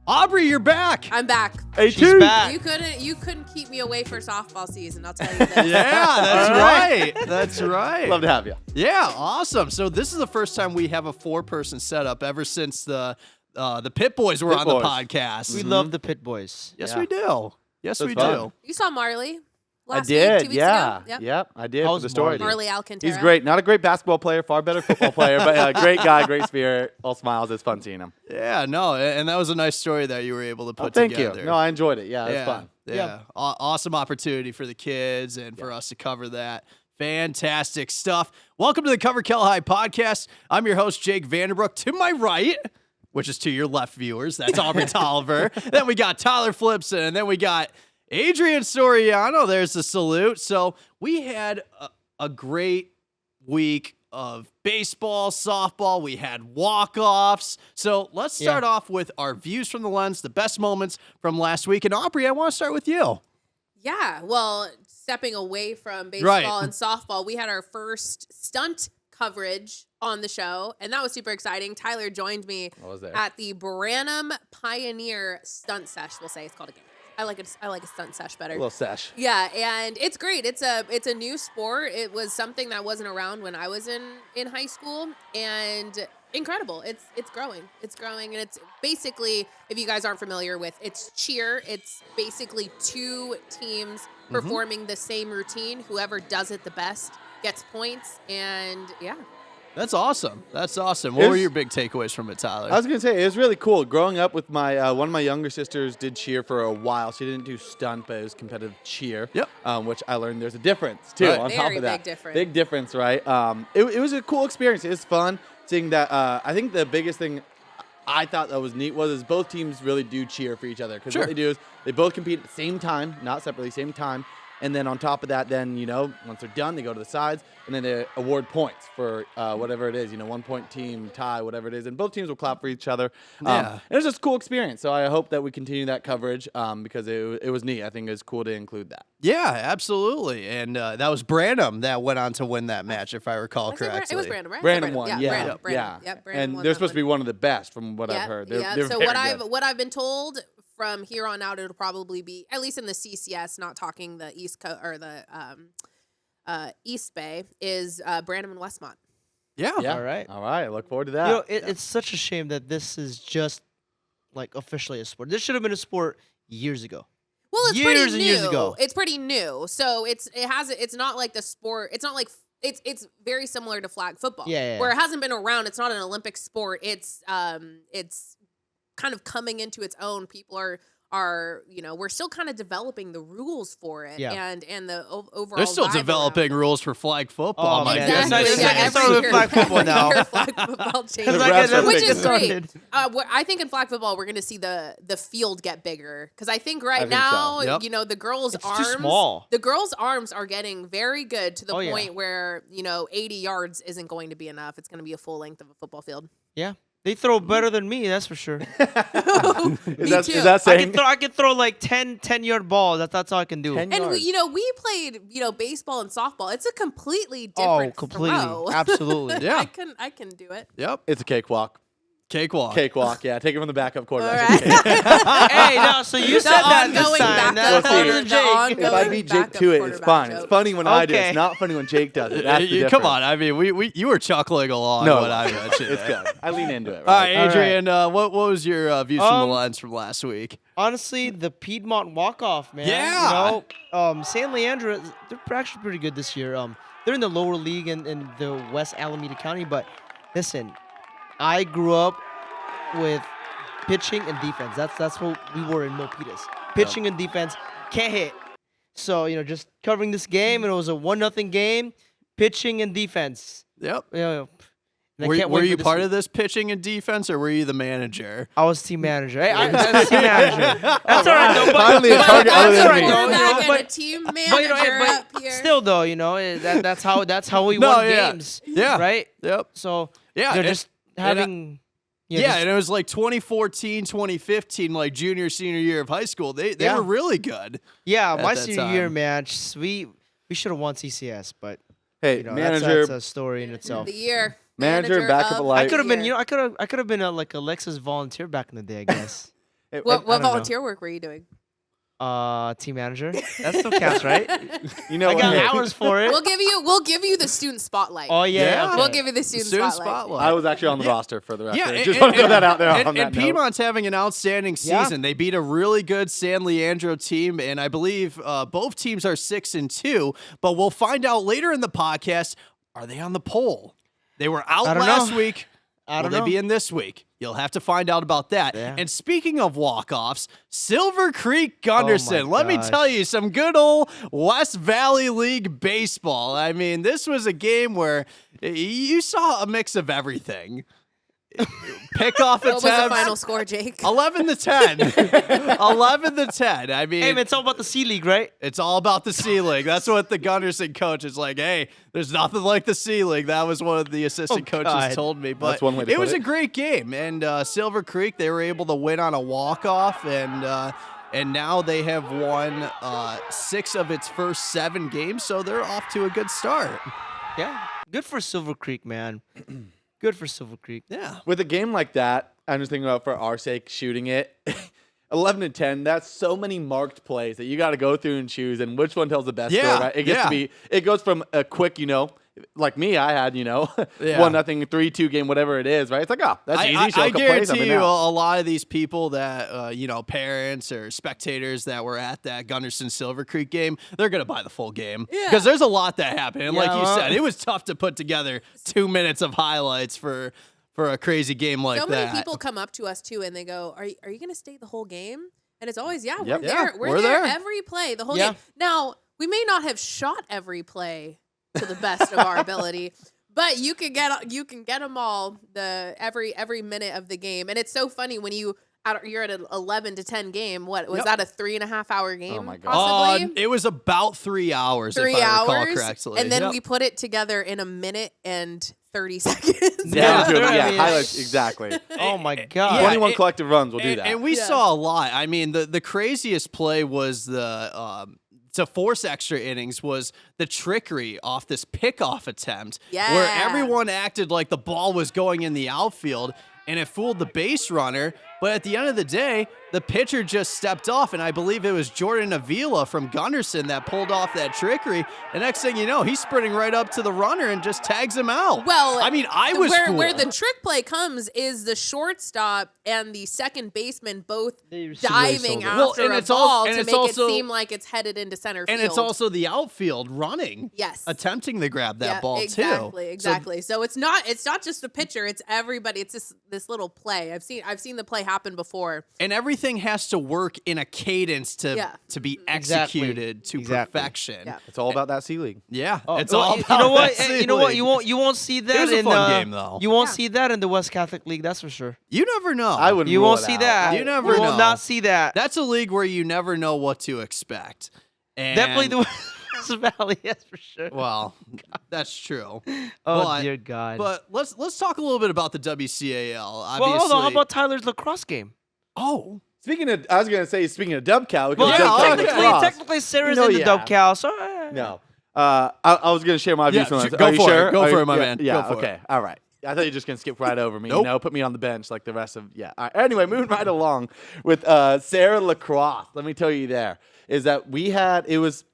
Aubrie, you're back. I'm back. Hey, She's back. You couldn't keep me away for softball season. I'll tell you this. Yeah, that's right. That's right. Love to have you. Yeah, awesome. So this is the first time we have a 4-person setup ever since the Pit Boys were Pit on Boys. the podcast. We love the Pit Boys. Yes, Yeah. we do. Yes, That's we fun. do. You saw Marley I last did. week, 2 weeks Yeah. ago. Yep. Yep. I did. How For was the story. Marley Alcantara. He's great. Not a great basketball player. Far better football player. But great guy. Great spirit. All smiles. It's fun seeing him. Yeah, no, and that was a nice story that you were able to put Thank together. you. No, I enjoyed it. Yeah, it was fun. Yeah. Awesome opportunity for the kids and for us to cover that. Fantastic stuff. Welcome to the Cover Cal High podcast. I'm your host, Jake Vanderbrook. To my right, which is to your left, viewers, that's Aubrie Tolliver. Then we got Tyler Flipson, and then we got Adrian Soriano. There's the salute. So we had a great week of baseball, softball. We had walk-offs. So let's start off with our views from the lens, the best moments from last week. And Aubrie, I want to start with you. Yeah. Well, stepping away from baseball and softball, we had our first stunt coverage on the show, and that was super exciting. Tyler joined me at the Branham Pioneer Stunt Sesh. We'll say it's called again. I like a stunt sesh better. A little sesh. Yeah, and it's great. It's a new sport. It was something that wasn't around when I was in high school, and incredible. It's growing. It's growing, and it's basically, if you guys aren't familiar with, it's cheer. It's basically two teams performing the same routine. Whoever does it the best gets points, and yeah. That's awesome. That's awesome. What were your big takeaways from it, Tyler? I was gonna say it was really cool. Growing up with my one of my younger sisters did cheer for a while. She didn't do stunt, but it was competitive cheer. Yep. Which I learned there's a difference too. Right. On top Very of that, big difference. Big difference, right? It was a cool experience. It was fun seeing that. I think the biggest thing I thought that was neat was both teams really do cheer for each other, because what they do is they both compete at the same time, not separately, same time. And then on top of that, then, once they're done, they go to the sides, and then they award points for whatever it is, 1 point team, tie, whatever it is. And both teams will clap for each other. Yeah. It was just a cool experience. So I hope that we continue that coverage because it was neat. I think it was cool to include that. Yeah, absolutely. And that was Branham that went on to win that match, if I recall correctly. It was Brandon, right? Brandon won, Yeah, yeah. Brandon. Yep, Brandon And won they're that supposed to be one of the best from what I've heard. They're So very what good. I've been told, from here on out, it'll probably be, at least in the CCS, not talking the East Coast or the East Bay, is Branham and Westmont. Yeah. Yeah. All right. All right. I look forward to that. It's such a shame that this is just like officially a sport. This should have been a sport years ago. Well, it's Years pretty and new. years ago. It's pretty new, so it's not like the sport. It's not like it's very similar to flag football. Yeah. Where it hasn't been around. It's not an Olympic sport. It's kind of coming into its own. People are we're still kind of developing the rules for it, Yeah. and the overall. They're still vibe developing around it. rules for flag football. Oh, my man. goodness. Exactly. Yeah, Let's start with flag football now. Every flag football changes. The refs are Which big. is great. Started. I think in flag football we're going to see the field get bigger, because I think right think now, so. Yep. the girls' It's too arms, small. the girls' arms are getting very good to the Oh, yeah. point where 80 yards isn't going to be enough. It's going to be a full length of a football field. Yeah. They throw better than me, that's for sure. Me Is too. that I saying? can throw like 10-yard balls. That's all I can do. 10 And yards. we played baseball and softball. It's a completely different completely. throw. Absolutely. Yeah. I can do it. Yep. It's a cakewalk. Cakewalk. Cakewalk, yeah. Take it from the backup All quarterback. right. Hey, no, so you The said that this ongoing time. backup That's quarter- harder than the Jake. ongoing- If I beat Jake backup to it, it's quarterback fine. joke. It's funny when I do it. Okay. It's not funny when Jake does it. That's the Come difference. on. I mean, you were chuckling along No, when I mentioned it's it. good. I lean into it. All right, All right. Adrian, what was your views from the Um, lens from last week? Honestly, the Piedmont walk-off, man. Yeah. San Leandro, they're actually pretty good this year. They're in the lower league in the West Alameda County, but listen, I grew up with pitching and defense. That's what we were in Milpitas. Pitching and defense, can't hit. So, just covering this game, and it was a 1-0 game, pitching and defense. Yep. And I Were can't wait for you this part week. of this pitching and defense, or were you the manager? I was team manager. Hey, I was team manager. That's all right, though. Finally a Well, target other that's than a me. quarterback and a but- team But, manager up here. still, though, that's how we No, won yeah. games. Yeah. Right? Yep. So Yeah. they're and- just having. Yeah, and it was like 2014, 2015, like junior, senior year of high school. They Yeah. were really good. Yeah, at my that senior year time. match, we should have won CCS, but Hey, that's manager, a story in itself. The year. Manager, backup of alive. I could have the been, year. I could have been like Alexa's volunteer back in the day, I guess. What don't know. volunteer work were you doing? Team manager. That still counts, right? You know I what? got Hey, hours for it. We'll give you the student spotlight. Oh yeah. Yeah. Okay. We'll give you the student, spotlight. I was actually on the Yeah. roster for the record. Yeah, Just want to throw that out there and, on that and note. Piedmont's having an outstanding Yeah. season. They beat a really good San Leandro team, and I believe both teams are 6-2. But we'll find out later in the podcast. Are they on the poll? They were out I don't last know. week. I Will don't they know. be in this week? You'll have to find out about that. Yeah. And speaking of walk-offs, Silver Creek Gunderson. Oh my Let me gosh. tell you, some good old West Valley League baseball. I mean, this was a game where you saw a mix of everything. Pick-off What was the attempts. final score, Jake? 11-10. 11-10. I mean, Hey, man, it's all about the C League, right? it's all about the C League. That's what the Gunderson coach is like. Hey, there's nothing like the C League. That was what the assistant Oh, coaches God. told me. But That's one way to it put was it. a great game. And Silver Creek, they were able to win on a walk-off. And now they have won 6 of its first 7 games. So they're off to a good start. Yeah. Good for Silver Creek, man. Good for Silver Creek. Yeah. With a game like that, I'm just thinking about for our sake shooting it. 11-10. That's so many marked plays that you got to go through and choose, and which one tells the best Yeah, story. Right? It gets yeah. to be. It goes from a quick, like me, I had, Yeah. 1-0, 3-2 game, whatever it is. Right? It's like, oh, that's easy. Show I a couple plays, I'm guarantee in you now. a lot of these people that, parents or spectators that were at that Gunderson Silver Creek game, they're going to buy the full game. Yeah. Because there's a lot that happened. And like Yeah, you well- said, it was tough to put together 2 minutes of highlights for a crazy game like So that. many people come up to us too, and they go, "Are you going to stay the whole game?" And it's always, "Yeah, Yep. we're Yeah, there. we're We're there there. every play, the whole Yeah. game." Now, we may not have shot every play to the best of our ability, but you can get them all every minute of the game. And it's so funny when you're at an 11-10 game. What was Yep. that, a 3.5-hour game? Oh my God. Possibly It was about 3 hours, 3 if I recall hours, correctly. and then Yep. we put it together in a minute and 30 seconds. Yeah, Yeah. highlights exactly. Oh my Yeah. God. 21 collective runs will do and, that. And we Yeah. saw a lot. I mean, the craziest play was to force extra innings was the trickery off this pickoff attempt where Yeah. everyone acted like the ball was going in the outfield and it fooled the base runner. But at the end of the day, the pitcher just stepped off, and I believe it was Jordan Avila from Gunderson that pulled off that trickery. And next thing you know, he's sprinting right up to the runner and just tags him out. Well, I mean, I was where fooled. the trick play comes is the shortstop and the second baseman both They really diving sold it. Well, after and a it's al- ball and to it's make also- it seem like it's headed into center field. And it's also the outfield running, yes, attempting to grab that Yeah, ball exactly, too. exactly. So it's not just the pitcher; it's everybody. It's this little play. I've seen the play happen before. And everything has to work in a cadence to Yeah. be Exactly. executed to Exactly. perfection. Yeah. It's all about that C League. Yeah, Oh, it's well, all you about know what? that You know what? C-League. You won't see that was a in fun game, though. You won't Yeah. see that in the West Catholic League. That's for sure. You never know. I wouldn't. You rule won't it see out. that. You never You will know. not see that. That's a league where you never know what to expect. And Definitely the West Valley. That's for sure. Well, that's true. Oh but- dear God. But let's talk a little bit about the WCAL. Obviously. well, hold on. How about Tyler's lacrosse game? Oh, Speaking of Dub Cow, because Well, Dub Cow technically- lacrosse. technically Sarah's You know, in the yeah. Dub Cow, so No. I was going to share my views Yeah, on this. go Are you for it. sure? Go Are for you- it, my yeah, man. Yeah, Go for okay. All right. I thought you were just going to skip right over me. Nope. Put me on the bench like the rest of, yeah. All right. Anyway, moving right along with Sarah Lacrosse. Let me tell you is that it was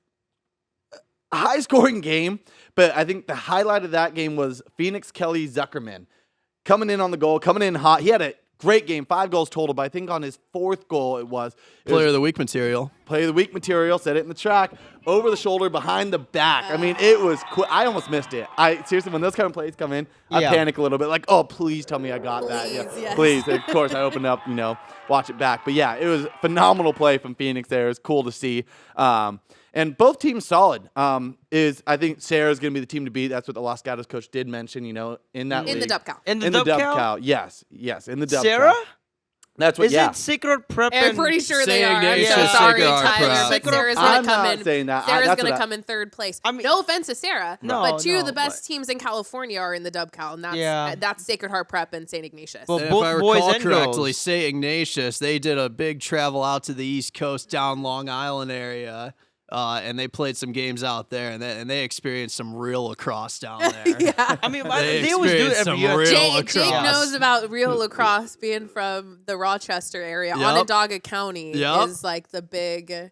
a high-scoring game, but I think the highlight of that game was Phoenix Kelly Zuckerman coming in on the goal, coming in hot. He had a great game, 5 goals total, but I think on his 4th goal it was player of the week material. play of the week material, set it in the track, over the shoulder, behind the back. I mean, it was I almost missed it. Seriously, when those kind of plays come in, I Yeah. panic a little bit, like, oh, please tell me I got that. Please, yes. Please. Of course, I opened up, watch it back. But yeah, it was a phenomenal play from Phoenix there. It was cool to see. And both teams solid. I think Sarah's going to be the team to beat. That's what the Los Gatos coach did mention, in that in league. the Dub Cow. in the In the Dub Dub Cow. Cow. Yes, in the Dub Sarah? Cow. That's what, Is yeah. it Sacred Prep? I'm and- pretty sure they St. are. I'm so Ignatius, sorry, Sacred Heart Tyler, Prep. but Sarah's I'm going to come not in. saying that. Sarah's That's going to what I- come in 3rd place. I mean- no offense to Sarah, No, but two of the no, best but- teams in California are in the Dub Cow, and Yeah. that's Sacred Heart Prep and St. Ignatius. Well, And both if I boys recall and correctly, girls. St. Ignatius, they did a big travel out to the East Coast, down Long Island area, and they played some games out there, and they experienced some real lacrosse down there. Yeah. I mean, they always do it experienced every some year. real Jake lacrosse. knows about real lacrosse being from the Rochester area. Yep. Onondaga County Yep. is like the big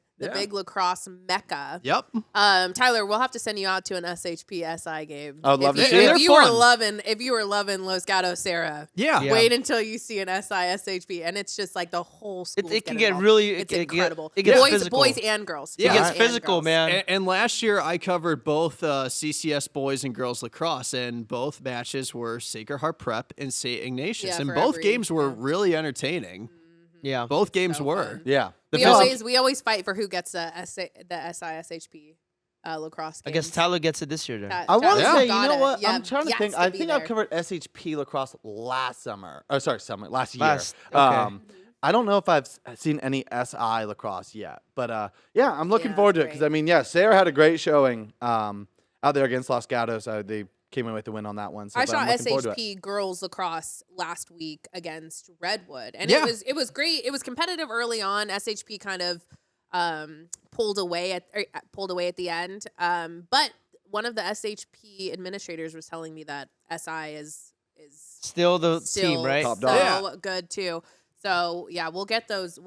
lacrosse mecca. Yep. Tyler, we'll have to send you out to an SHP SI game. I would love to If see you- it. If They're you were fun. loving Los Gatos Serra, Yeah. Yeah. wait until you see an SI SHP, and it's just like the whole school. It can get really. It's it incredible. gets boys, physical. boys and girls. Yeah. It Boys gets and physical, girls. man. And last year I covered both CCS boys and girls lacrosse, and both matches were Sacred Heart Prep and St. Ignatius, Yeah, and for both Aubrie, games were yeah. really entertaining. Yeah. Both games So were. fun. Yeah. The We always fight for who gets the SI SHP lacrosse. I guess games. Tyler gets it this year then. I want to Yeah. say, you Gotta- know what? yeah, I'm trying to yes think. to I be think I've there. covered SHP lacrosse last summer. Oh, sorry, last year. Okay. I don't know if I've seen any SI lacrosse yet, but yeah, I'm looking Yeah, forward to it it's because great. I mean, yeah, Sarah had a great showing out there against Los Gatos. They came in with the win on that one. So I but saw I'm looking forward to it. SHP girls lacrosse last week against Redwood, and Yeah. it was great. It was competitive early on. SHP kind of pulled away at the end. But one of the SHP administrators was telling me that SI is Still the still team, right? Top so dog. good too. So yeah, we'll get those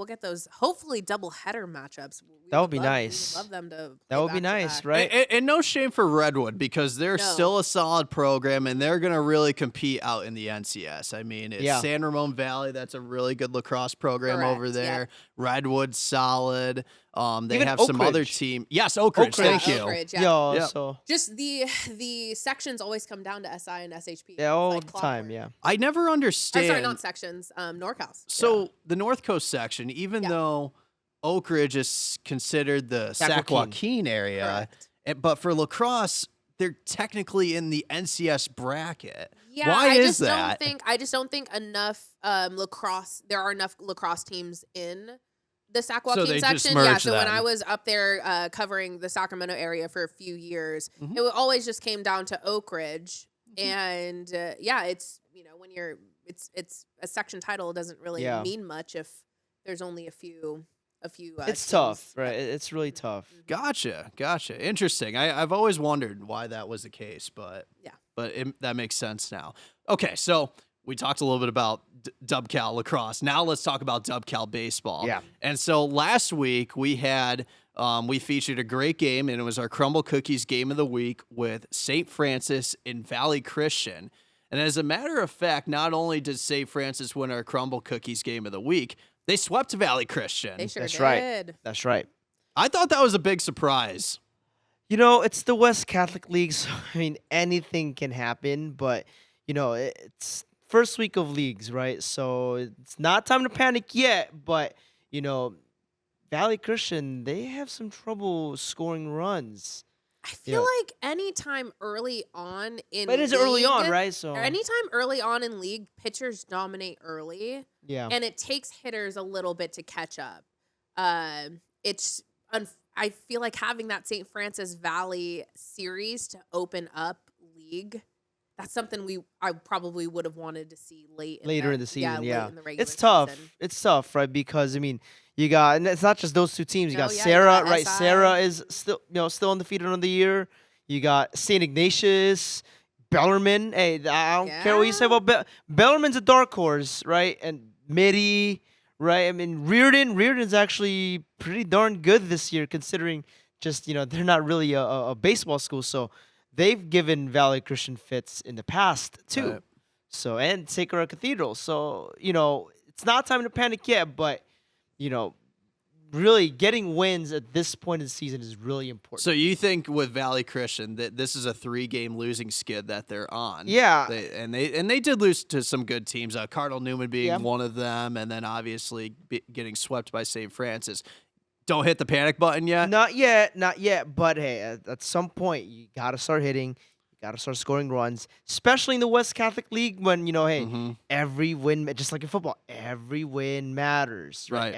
hopefully double header matchups. That would be We nice. love them to. That play would be nice, back-to-back. right? And no shame for Redwood because they're No. still a solid program and they're going to really compete out in the NCS. I mean, it's Yeah. San Ramon Valley. That's a really good lacrosse program over Correct, there. yep. Redwood's solid. They Even have some Oak other Ridge. team. Yes, Oak Ridge. Oak Ridge. Thank you. Oak Ridge, yeah. Yo, Yeah. so Just the sections always come down to SI and SHP. yeah, all It's the like time, clockwork. yeah. I never Or understand. sorry, not sections. NorCal's. So the North Coast section, even Yeah. though Oak Ridge is considered the Sac Sac Joaquin. Joaquin area, Correct. but for lacrosse, they're technically in the NCS bracket. Yeah, Why I is just that? I just don't think enough lacrosse. There are enough lacrosse teams in the Sac So Joaquin they just section. Yeah. merge So when them. I was up there covering the Sacramento area for a few years, Mhm. it always just came down to Oak Ridge, Mm-hmm. and yeah, it's when you're it's a section title doesn't really Yeah. mean much if there's only a few. It's teams. tough, right? It's really tough. Gotcha. Interesting. I've always wondered why that was the case, but Yeah. that makes sense now. Okay, so we talked a little bit about DubCal lacrosse. Now let's talk about DubCal baseball. Yeah. And so last week we had we featured a great game, and it was our Crumble Cookies game of the week with St. Francis and Valley Christian. And as a matter of fact, not only did St. Francis win our Crumble Cookies game of the week, they swept Valley Christian. They sure That's did. right. That's right. I thought that was a big surprise. You know, it's the West Catholic League, so I mean, anything can happen. But it's first week of leagues, right? So it's not time to panic yet. But Valley Christian, they have some trouble scoring runs. I feel like anytime early on in But it is early on, league, right? So or anytime early on in league, pitchers dominate early, yeah, and it takes hitters a little bit to catch up. I feel like having that St. Francis Valley series to open up league, that's something I probably would have wanted to see later in the season. late in the regular It's tough. season. It's tough, right? Because I mean, you got, and it's not just those two teams. You No, got yeah, you Sarah, got right? SI. Sarah is still undefeated on the year. You got St. Ignatius, Bellarmine. Hey, I don't care what you say Yeah. about Bellarmine's a dark horse, right? And Mitty, right? I mean, Reardon's actually pretty darn good this year, considering just they're not really a baseball school, so they've given Valley Christian fits in the past too. Right. So and Sacred Cathedral. So it's not time to panic yet, but really getting wins at this point in the season is really important. So you think with Valley Christian that this is a 3-game losing skid that they're on? Yeah. They did lose to some good teams. Cardinal Newman being Yeah. one of them, and then obviously getting swept by St. Francis. Don't hit the panic button yet. Not yet. But hey, at some point you gotta start hitting. You got to start scoring runs, especially in the West Catholic League when, hey, every win, just like in football, every win matters. Right.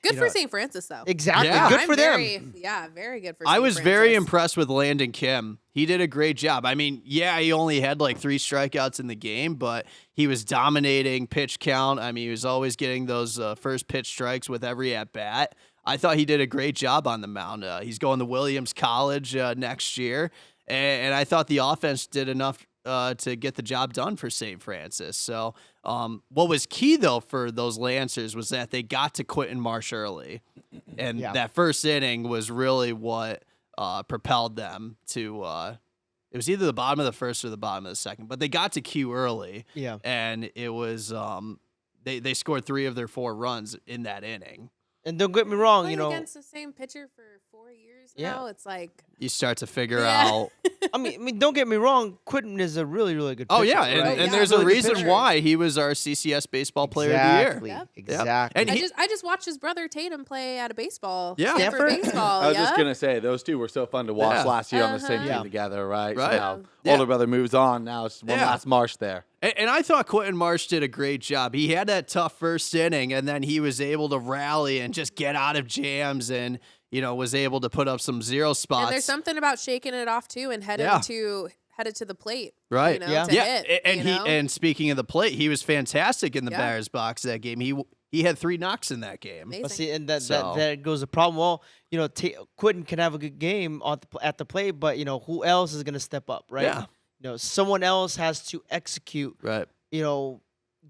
Good for St. Francis, though. Exactly. Yeah. Good I'm for very, them. Yeah, very good for I St. was Francis. very impressed with Landon Kim. He did a great job. I mean, yeah, he only had like 3 strikeouts in the game, but he was dominating pitch count. I mean, he was always getting those first pitch strikes with every at bat. I thought he did a great job on the mound. He's going to Williams College next year, and I thought the offense did enough to get the job done for St. Francis. So what was key, though, for those Lancers was that they got to Quentin Marsh early, and that first inning was really what propelled them to it was either the bottom of the first or the bottom of the second, but they got to Q early. Yeah. And it was they scored 3 of their 4 runs in that inning. And don't get me wrong, Playing against the same pitcher for 4 years now, it's like You start to figure out. I mean, don't get me wrong. Quentin is a really, really good pitcher. Oh yeah, right? and there's a reason why he was our CCS Baseball Player of the Year. Exactly. And I just watched his brother Tatum play at a baseball. Yeah. Stanford Stanford? baseball. I was just gonna say those two were so fun to watch last year on the same Uh-huh. team together, right? Right. So now Yeah. older brother moves on. Now it's one last Marsh there. And I thought Quentin Marsh did a great job. He had that tough first inning, and then he was able to rally and just get out of jams and, was able to put up some zero spots. And there's something about shaking it off too and headed to the plate. Right. To hit, and speaking of the plate, he was fantastic in the batter's box that game. He had 3 knocks in that game. Amazing. But see, and that goes the problem. Well, Quentin can have a good game at the plate, but who else is gonna step up, right? Yeah. Someone else has to execute. Right.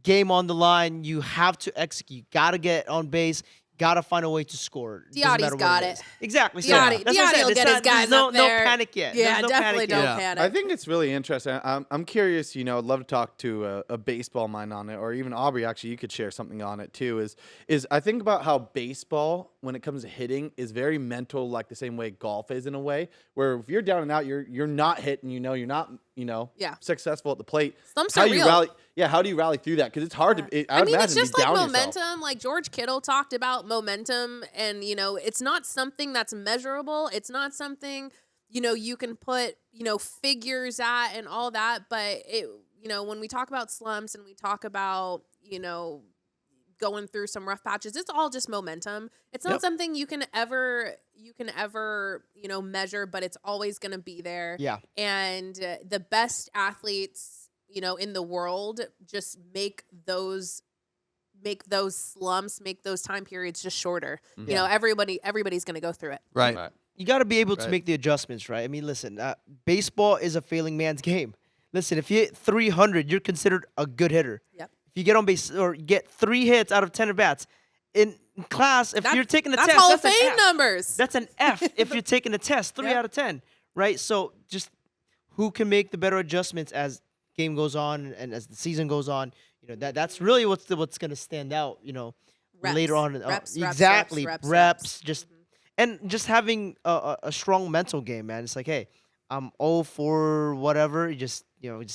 Game on the line. You have to execute. Got to get on base. Got to find a way to score. Doesn't matter what got is. it. Exactly. Diotti That's what I'm saying. will It's get not- his guys there's up there. No panic yet. Yeah, There's no definitely panic don't yet. panic. I think it's really interesting. I'm curious. I'd love to talk to a baseball mind on it, or even Aubrie. Actually, you could share something on it too. Is I think about how baseball, when it comes to hitting, is very mental, like the same way golf is in a way. Where if you're down and out, you're not hitting. You're not successful at the plate. Slumps how are do you real. rally? Yeah, how do you rally through that? Because it's hard to. I would mean, it's imagine just be like down momentum. yourself. Like George Kittle talked about momentum, and it's not something that's measurable. It's not something you can put figures at and all that. But when we talk about slumps and we talk about going through some rough patches, it's all just momentum. It's not something you can ever measure, but it's always going to be there. Yeah. And the best athletes in the world just make those slumps, make those time periods just shorter. Everybody's going to go through it. Right. You got to be able to make the adjustments, right? I mean, listen, baseball is a failing man's game. Listen, if you hit 300, you're considered a good hitter. Yep. If you get on base or get 3 hits out of 10 at bats in class, if you're taking the that's test, Hall of that's an Fame F. numbers. That's an F if you're taking the test, 3 out of 10, right? So just who can make the better adjustments as game goes on and as the season goes on? That's really what's going to stand out. Reps. Later on. Reps, Exactly, reps. Just and just having a strong mental game, man. It's like, hey, I'm 0 for whatever. You just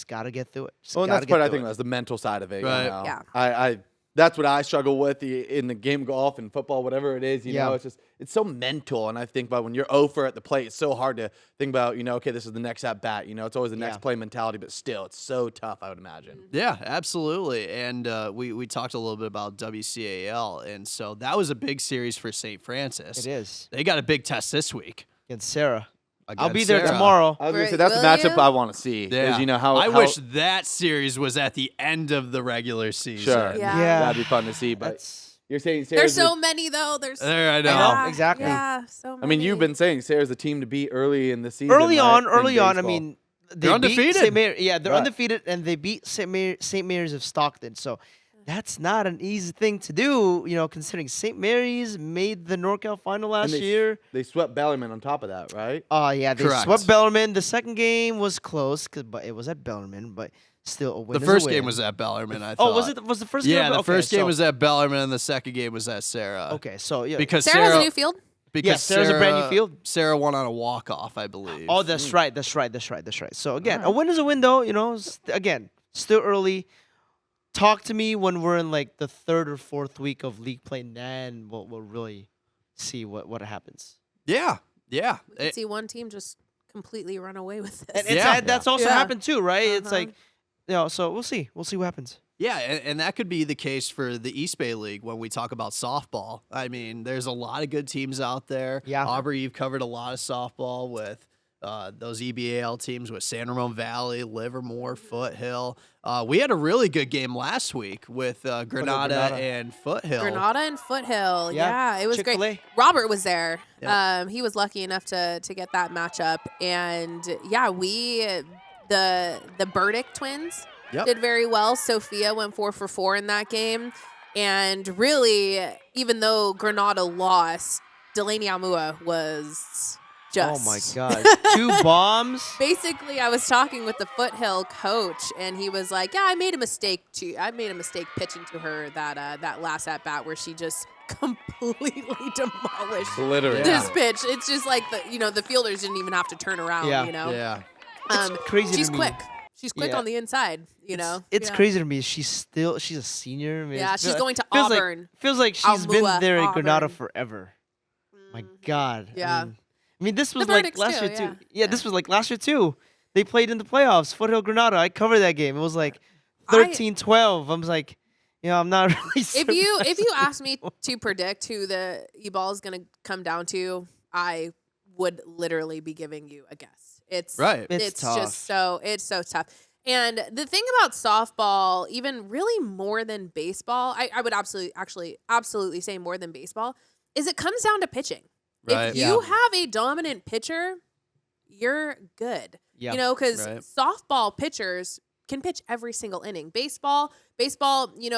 got to get through it. Well, and that's what I think was the mental side of it. Right. Yeah. I that's what I struggle with in the game of golf and football, whatever it is. It's so mental. And I think about when you're 0 for at the plate, it's so hard to think about, okay, this is the next at bat. It's always the next play mentality, but still, it's so tough, I would imagine. Yeah, absolutely. And we talked a little bit about WCAL, and so that was a big series for St. Francis. It is. They got a big test this week. Against Sarah. I'll against be there Sarah. tomorrow. I was going to say, Right, that's the will matchup you? I want to see. Yeah. Is, I wish that series was at the end of the regular season. Sure. Yeah. That'd be fun to see. But That's you're saying There's Sarah's so many though. There's There, I know. Yeah, exactly. Yeah, so many. I mean, you've been saying Sarah's the team to beat early in the season. early right, on. in I baseball. mean, They're they undefeated. Beat St. Mary, yeah, they're Right. undefeated, and they beat St. Mary's of Stockton. So that's not an easy thing to do, considering St. Mary's made the NorCal final last And year. They swept Bellarmine on top of that, right? Yeah, they Correct. swept Bellarmine. The second game was close, but it was at Bellarmine, but still a win. The is a first win. game was at Bellarmine, I thought. Oh, was the first game? Yeah, the Okay, first game so- was at Bellarmine, and the second game was at Sarah. Okay, so yeah. Because Sarah has Sarah, a new field. because Yeah, Sarah's a brand new field. Sarah won on a walk-off, I believe. Oh, that's right. So again, a win is a win, though. Again, still early. Talk to me when we're in like the 3rd or 4th week of league play, and then we'll really see what happens. Yeah. We could see one team just completely run away with this. And it's, Yeah. that's also Yeah. happened too, right? It's Uh-huh. like, so we'll see. We'll see what happens. Yeah, and that could be the case for the East Bay League when we talk about softball. I mean, there's a lot of good teams out there. Yeah. Aubrie, you've covered a lot of softball with those EBAL teams with San Ramon Valley, Livermore, Foothill. We had a really good game last week with Granada Granada. and Foothill. Granada and Foothill. Yeah. Yeah, it was Chick-fil-A. great. Robert was there. Yep. He was lucky enough to get that matchup. And yeah, the Burdick twins Yep. did very well. Sophia went 4 for 4 in that game. And really, even though Granada lost, Delaney Almua was just. Oh my God. 2 bombs. Basically, I was talking with the Foothill coach, and he was like, "Yeah, I made a mistake pitching to her that last at bat where she just completely demolished Obliterated. this pitch. It's just like the fielders didn't even have to turn around. Yeah. You know, Yeah. It's crazy She's to me. quick. She's quick Yeah. on the inside. You know, It's Yeah. crazy to me. She's a senior. I mean, Yeah, she's going to feels Auburn. Feels like she's been Almua, there in Granada Auburn. forever. My Mhm. God. Yeah. I mean, this was The like verdicts last too, year too. yeah. Yeah, this was like last year too. They played in the playoffs. Foothill Granada. I covered that game. It was like 13-12. I was like, I'm not really. If you ask me to predict who the E-ball is going to come down to, I would literally be giving you a guess. It's Right. It's tough. just so tough. And the thing about softball, even really more than baseball, I would absolutely say more than baseball, is it comes down to pitching. Right. If you have a dominant pitcher, you're good. Yeah. Because Right. softball pitchers can pitch every single inning. Baseball,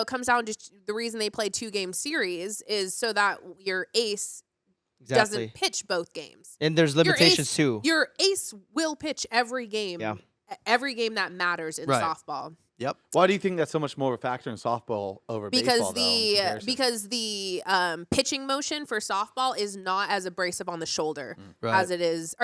comes down to the reason they play 2-game series is so that your ace Exactly. doesn't pitch both games. And there's limitations too. Your ace will pitch every game. Yeah. Every game that matters in Right. softball. Yep. Why do you think that's so much more of a factor in softball over baseball? though, in comparison? Because the pitching motion for softball is not as abrasive on the shoulder Right. as it is,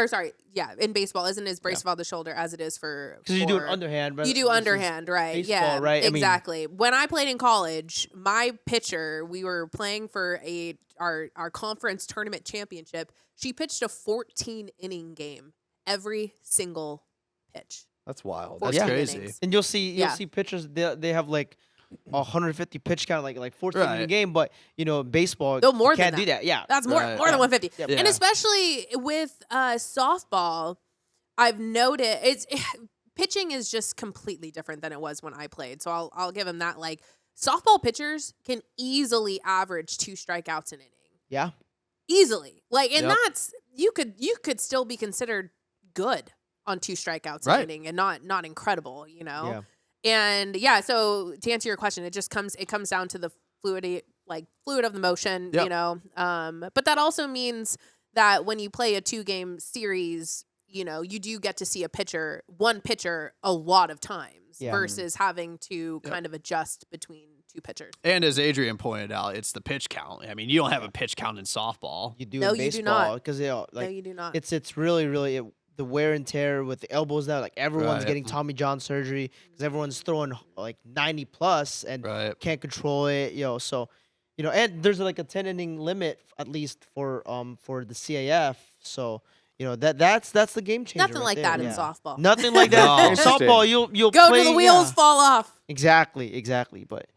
in baseball isn't as abrasive on the shoulder as it is for Because you do an for- underhand. Right? You do underhand, right? baseball, Yeah, right? I mean- exactly. When I played in college, my pitcher, we were playing for our conference tournament championship. She pitched a 14-inning game every single pitch. That's wild. That's 14 crazy. innings. And you'll see Yeah. pitchers. They have like 150 pitch count, like 14 in a Right. game. But baseball No, more you than can't do that. that. Yeah. That's more Right. than 150. Yep. Yeah. And especially with softball, I've noted pitching is just completely different than it was when I played. So I'll give him that. Like softball pitchers can easily average 2 strikeouts an inning. Yeah. Easily. And Yep. that's you could still be considered good on 2 strikeouts Right. an inning and not incredible, Yeah. And so to answer your question, it comes down to the fluid of the motion, Yep. But that also means that when you play a 2-game series, you do get to see one pitcher a lot of times Yeah. versus having to Yep. kind of adjust between 2 pitchers. And as Adrian pointed out, it's the pitch count. I mean, you don't have a pitch count in softball. You do No, in you do baseball not. because No, you do not. it's really the wear and tear with the elbows now. Like everyone's Right. getting Tommy John surgery because everyone's throwing like 90 plus and Right. can't control it. So and there's like a 10-inning limit at least for the CAF. So that's the game changer. Nothing right like there. that in Yeah. softball. Nothing like that. No. In softball, you'll Go play, till the wheels yeah. fall off. Exactly. But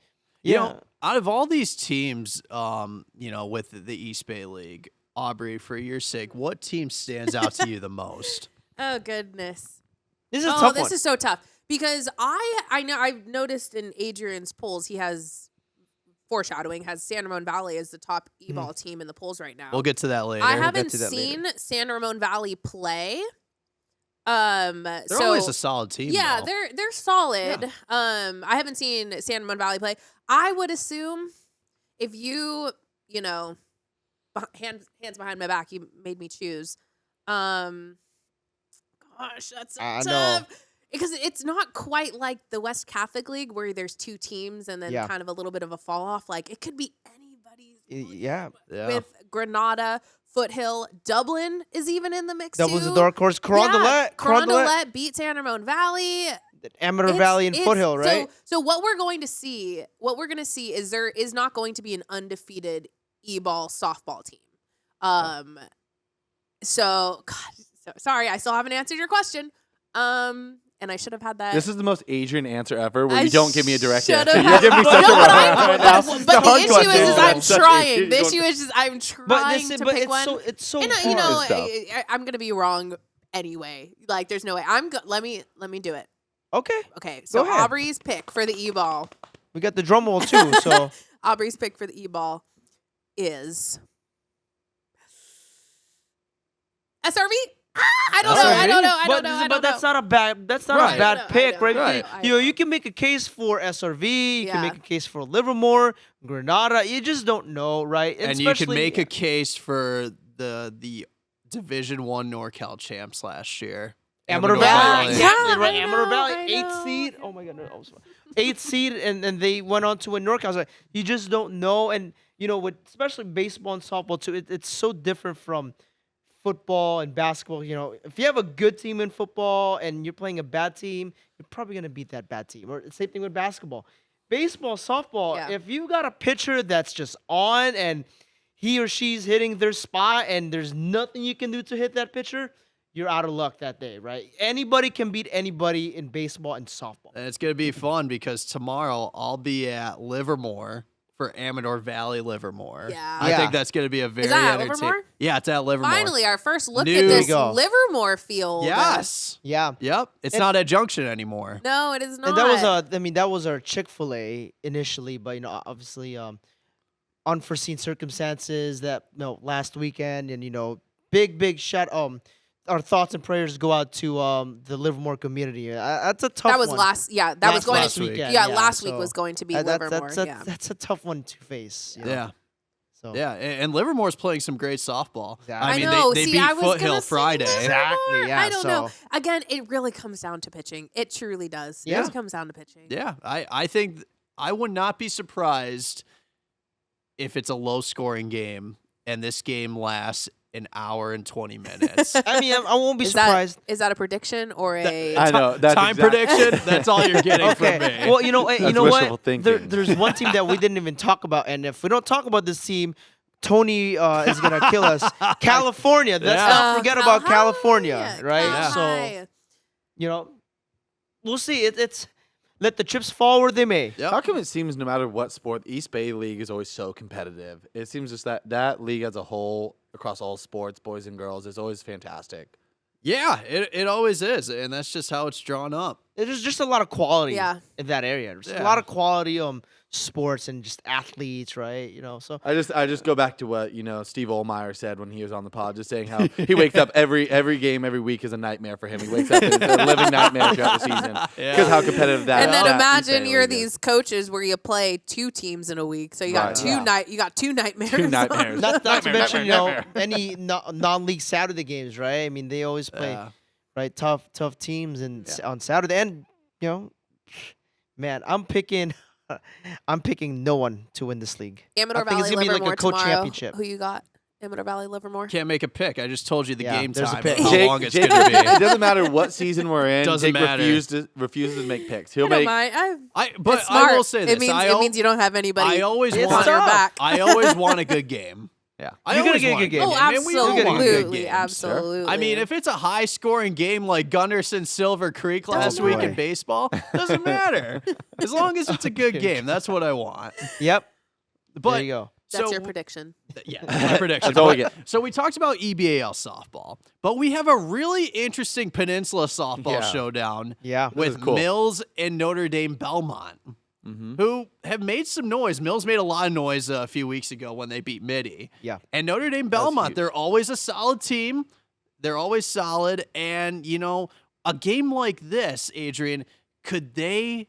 You know, out of all these teams, with the East Bay League, Aubrie, for your sake, what team stands out to you the most? Oh goodness. this is a tough this one. is so tough because I know I've noticed in Adrian's polls he has San Ramon Valley as the top E-ball team in the polls right now. We'll get to that later. I get haven't to that later. seen San Ramon Valley play. They're always a solid team. yeah, though. they're solid. I haven't seen San Ramon Valley play. I would assume if you hands behind my back, you made me choose. Gosh, that's so I know. tough. Because it's not quite like the West Catholic League where there's 2 teams and then Yeah. kind of a little bit of a fall off. Like it could be anybody's. Yeah. Yeah. With Granada, Foothill, Dublin is even in the mix Doubles too. the dark horse. Carondelet. Carondelet beat San Ramon Valley. Amateur It's- Valley and it's- Foothill, right? So what we're going to see is there is not going to be an undefeated E-ball softball team. So God, So sorry, I still haven't answered your question. And I should have had that. This is the most Adrian answer ever, where I you don't give me a direct should answer. have You had- give me No, such a but rough right now. but the hard issue question. is I'm Such trying. you're The going- issue is just I'm But trying listen, to but pick it's one. so it's so And hard. you know, It's tough. I'm gonna be wrong anyway. Like, there's no way. Let me do it. Okay, Okay, so Go ahead. Aubree's pick for the e-ball. we got the drum roll too. So Aubree's pick for the e-ball is SRV. I don't know. I don't know. I don't know. I But don't that's know. not a bad. That's not Right. a bad I know, pick, right? Right. I You know, know. you can make a case for SRV. You can Yeah. make a case for Livermore, Granada. You just don't know, right? And you can especially- make a case for the Division 1 NorCal champs last year. Amador Yeah, Valley, yeah. exactly right. I Amador know, Valley, I 8th know. seed. Oh my god, no, eighth seed, and they went on to win NorCal. I was like, you just don't know, and you know, with especially baseball and softball too, it's so different from football and basketball. You know, if you have a good team in football and you're playing a bad team, you're probably gonna beat that bad team. Or same thing with basketball, baseball, softball. Yeah. If you got a pitcher that's just on and he or she's hitting their spot and there's nothing you can do to hit that pitcher, you're out of luck that day, right? Anybody can beat anybody in baseball and softball. And it's going to be fun because tomorrow I'll be at Livermore for Amador Valley Livermore. Yeah. I Yeah. think that's going to be a very that at entertaining. Livermore? Yeah, it's at Livermore. Finally, our first look New- at There this you go. Livermore field. Yes. Yeah. Yep. It's And- not at Junction anymore. No, it is not. And that was that was our Chick-fil-A initially, but you know, obviously unforeseen circumstances that last weekend, and you know, big shout our thoughts and prayers go out to the Livermore community. That's a tough that was one. last. Yeah, that was going last to. week. Yeah, last week so was going to be that- Livermore. Yeah. that's a tough one to face. you know, Yeah. So Yeah. And Livermore's playing some great softball. Exactly. I mean, know. they See, beat I was Foothill gonna say Friday. Livermore. Exactly, yeah, I don't know. so- Again, it really comes down to pitching. It truly does. It Yeah. just comes down to pitching. Yeah. I think I would not be surprised if it's a low scoring game and this game lasts an hour and 20 minutes. I mean, I won't be Is surprised. Is that a prediction or a? I know. That's Time exact- prediction? That's all you're getting Okay. from me. Well, you know, That's what? wishful thinking. There's one team that we didn't even talk about, and if we don't talk about this team, Tony is gonna kill us. California. Let's Yeah. not forget about California, California. right? Yeah. So you know, we'll see. It's let the chips fall where they may. Yep. How come it seems no matter what sport, the East Bay League is always so competitive? It seems just that league as a whole, across all sports, boys and girls, is always fantastic. Yeah, it always is. And that's just how it's drawn up. There's just a lot of quality Yeah. in that area. There's Yeah. a lot of quality sports and just athletes, right? You know, so I just go back to what Steve Ohlmeyer said when he was on the pod, just saying how he wakes up every game every week is a nightmare for him. He wakes up it's a living nightmare throughout the season because how competitive that. And then that imagine East Bay you're League is. these coaches where you play 2 teams in a week, so you got Right. two Yeah. You got 2 nightmares. 2 nightmares. not to Nightmare, mention nightmare. any non-league Saturday games, right? I mean, they always play. Yeah. Right, tough teams and on Saturday, and man, I'm picking no one to win this league. Amador I think Valley it's gonna be like Livermore a co-championship. tomorrow. Who you got? Amador Valley Livermore. Can't make a pick. I just told you the Yeah, game there's a time, pick. how Jake- long it's Jake- going to It be. doesn't matter what season we're in. Doesn't Jake matter. refuses to make picks. I He'll don't make. mind. But It's smart. I will say this. It means I, it means you don't have anybody. I always It's want on your tough. back. I always want a good game. Yeah. I You're gonna always get a want good game. Oh, man. We all want good absolutely, games. absolutely. I mean, if it's a high scoring game like Gunderson Silver Creek last week in boy. baseball, doesn't matter. As long as it's a good game, that's what I want. Yep, But there you go. that's so, your prediction. Yeah, my prediction. That's all we But- get. So we talked about EBAL softball, but we have a really interesting Peninsula softball Yeah. showdown Yeah, This with is cool. Mills and Notre Dame Belmont, Mm-hmm. who have made some noise. Mills made a lot of noise a few weeks ago when they beat Midi. yeah. And Notre Dame Belmont, huge. they're always a solid team. They're always solid. And, a game like this, Adrian, could they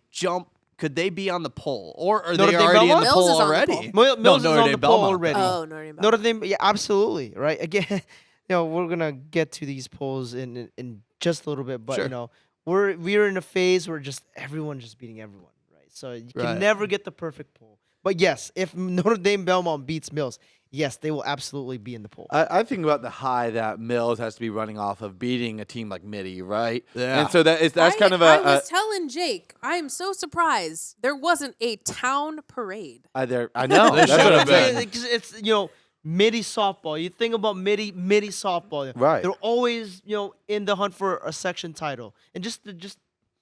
be on the pole? Or are Notre they Dame already in Belmont? the Mills pole is on the already? pole. Mills is Notre on Dame the pole Belmont. already. Oh, Notre Dame. Notre Dame, yeah, absolutely, right. Again, we're gonna get to these polls in just a little bit, but Sure. we're in a phase where just everyone just beating everyone, right? So you can Right. never get the perfect poll. But yes, if Notre Dame Belmont beats Mills, yes, they will absolutely be in the poll. I think about the high that Mills has to be running off of beating a team like Midi, right? Yeah. And so that's kind of I a. was telling Jake, I am so surprised there wasn't a town parade. I know. There That's should what have I'm been. saying. It's Midi softball. You think about midi softball. Right. They're always, in the hunt for a section title. And just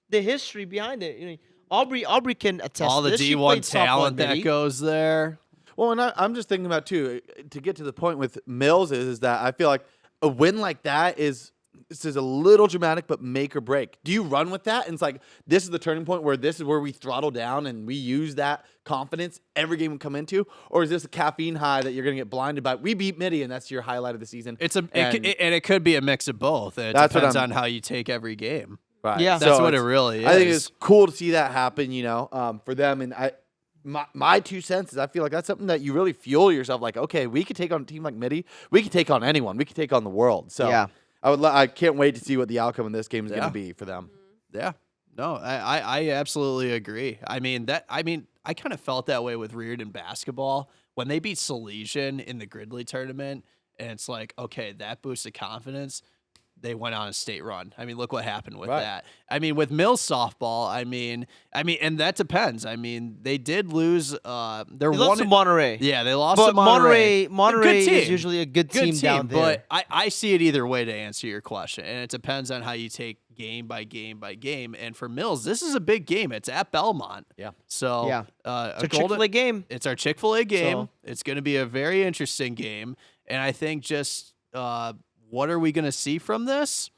the history behind it. Aubrey can attest All the this. She D1 played softball in talent that midi. goes there. Well, and I'm just thinking about too, to get to the point with Mills is that I feel like a win like that is this is a little dramatic, but make or break. Do you run with that? And it's like this is the turning point where this is where we throttle down and we use that confidence every game we come into, or is this a caffeine high that you're gonna get blinded by? We beat Midi, and that's your highlight of the season. And it could be a mix of both. It That's what depends I'm- on how you take every game. Right. Yeah. That's So what it it's- really is. I think it's cool to see that happen, for them. And my 2 cents is I feel like that's something that you really fuel yourself. Like, okay, we could take on a team like Midi. We could take on anyone. We could take on the world. So Yeah. I can't wait to see what the outcome of this game is going Yeah. to be for them. Yeah. No, I absolutely agree. I kind of felt that way with Reardon basketball when they beat Salesian in the Gridley tournament, and it's like, okay, that boosted confidence. They went on a state run. Look what happened with Right. that. With Mills softball, and that depends. They did lose. They're They lost one. to Monterey. Yeah, they lost But to Monterey. Monterey Good is team. usually a good team down there. But I see it either way to answer your question, and it depends on how you take game by game by game. And for Mills, this is a big game. It's at Belmont. Yeah. So Yeah. a It's a Chick-fil-A game. It's our Chick-fil-A game. So- It's going to be a very interesting game, and I think just what are we going to see from this?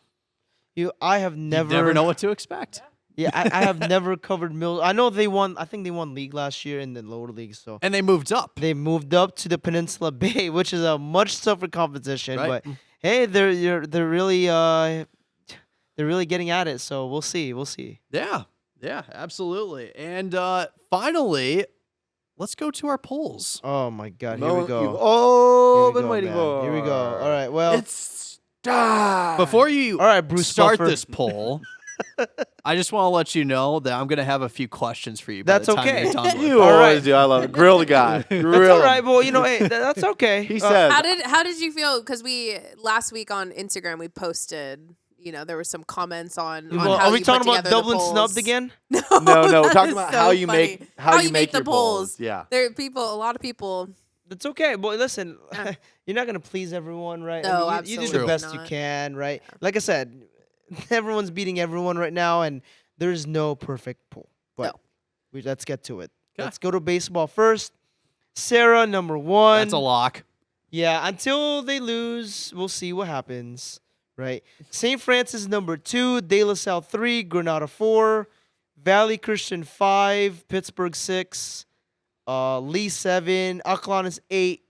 I have never, You never know what to expect. Yeah, I have never covered Mills. I know they won. I think they won league last year in the lower league. So And they moved up. they moved up to the Peninsula Bay, which is a much tougher competition. Right. But hey, they're really getting at it. So we'll see. We'll see. Yeah, absolutely. And finally, let's go to our polls. Oh my God! Here No, we go. you've all Here we been go, waiting man. for. Here we go. All right. Well, It's time. Before you all right, Bruce start Buffer. this poll, I just want to let you know that I'm going to have a few questions for you. By That's the time okay. You're done with You it. All always right. do. I love it. Grill the guy. Grill That's all right. him. Well, hey, that's okay. He said. How did you feel? Because we last week on Instagram we posted. There were some comments on. Well, how are we you talking put about together the Dublin polls. snubbed again? No, No, we're that talking is about so how you funny. make how you make the your polls. Yeah. There are people. A lot of people. That's okay. Boy, listen, Yeah. you're not gonna please everyone, right? No, you do absolutely the best you not. can, right? Like I said, everyone's beating everyone right now, and there's no perfect pool. But let's get to it. Okay. Let's go to baseball first. Sarah, number 1. That's a lock. Yeah, until they lose, we'll see what happens, right? St. Francis, number 2. De La Salle, 3. Granada, 4. Valley Christian, 5. Pittsburgh, 6. Lee, 7. Aquilanes, 8.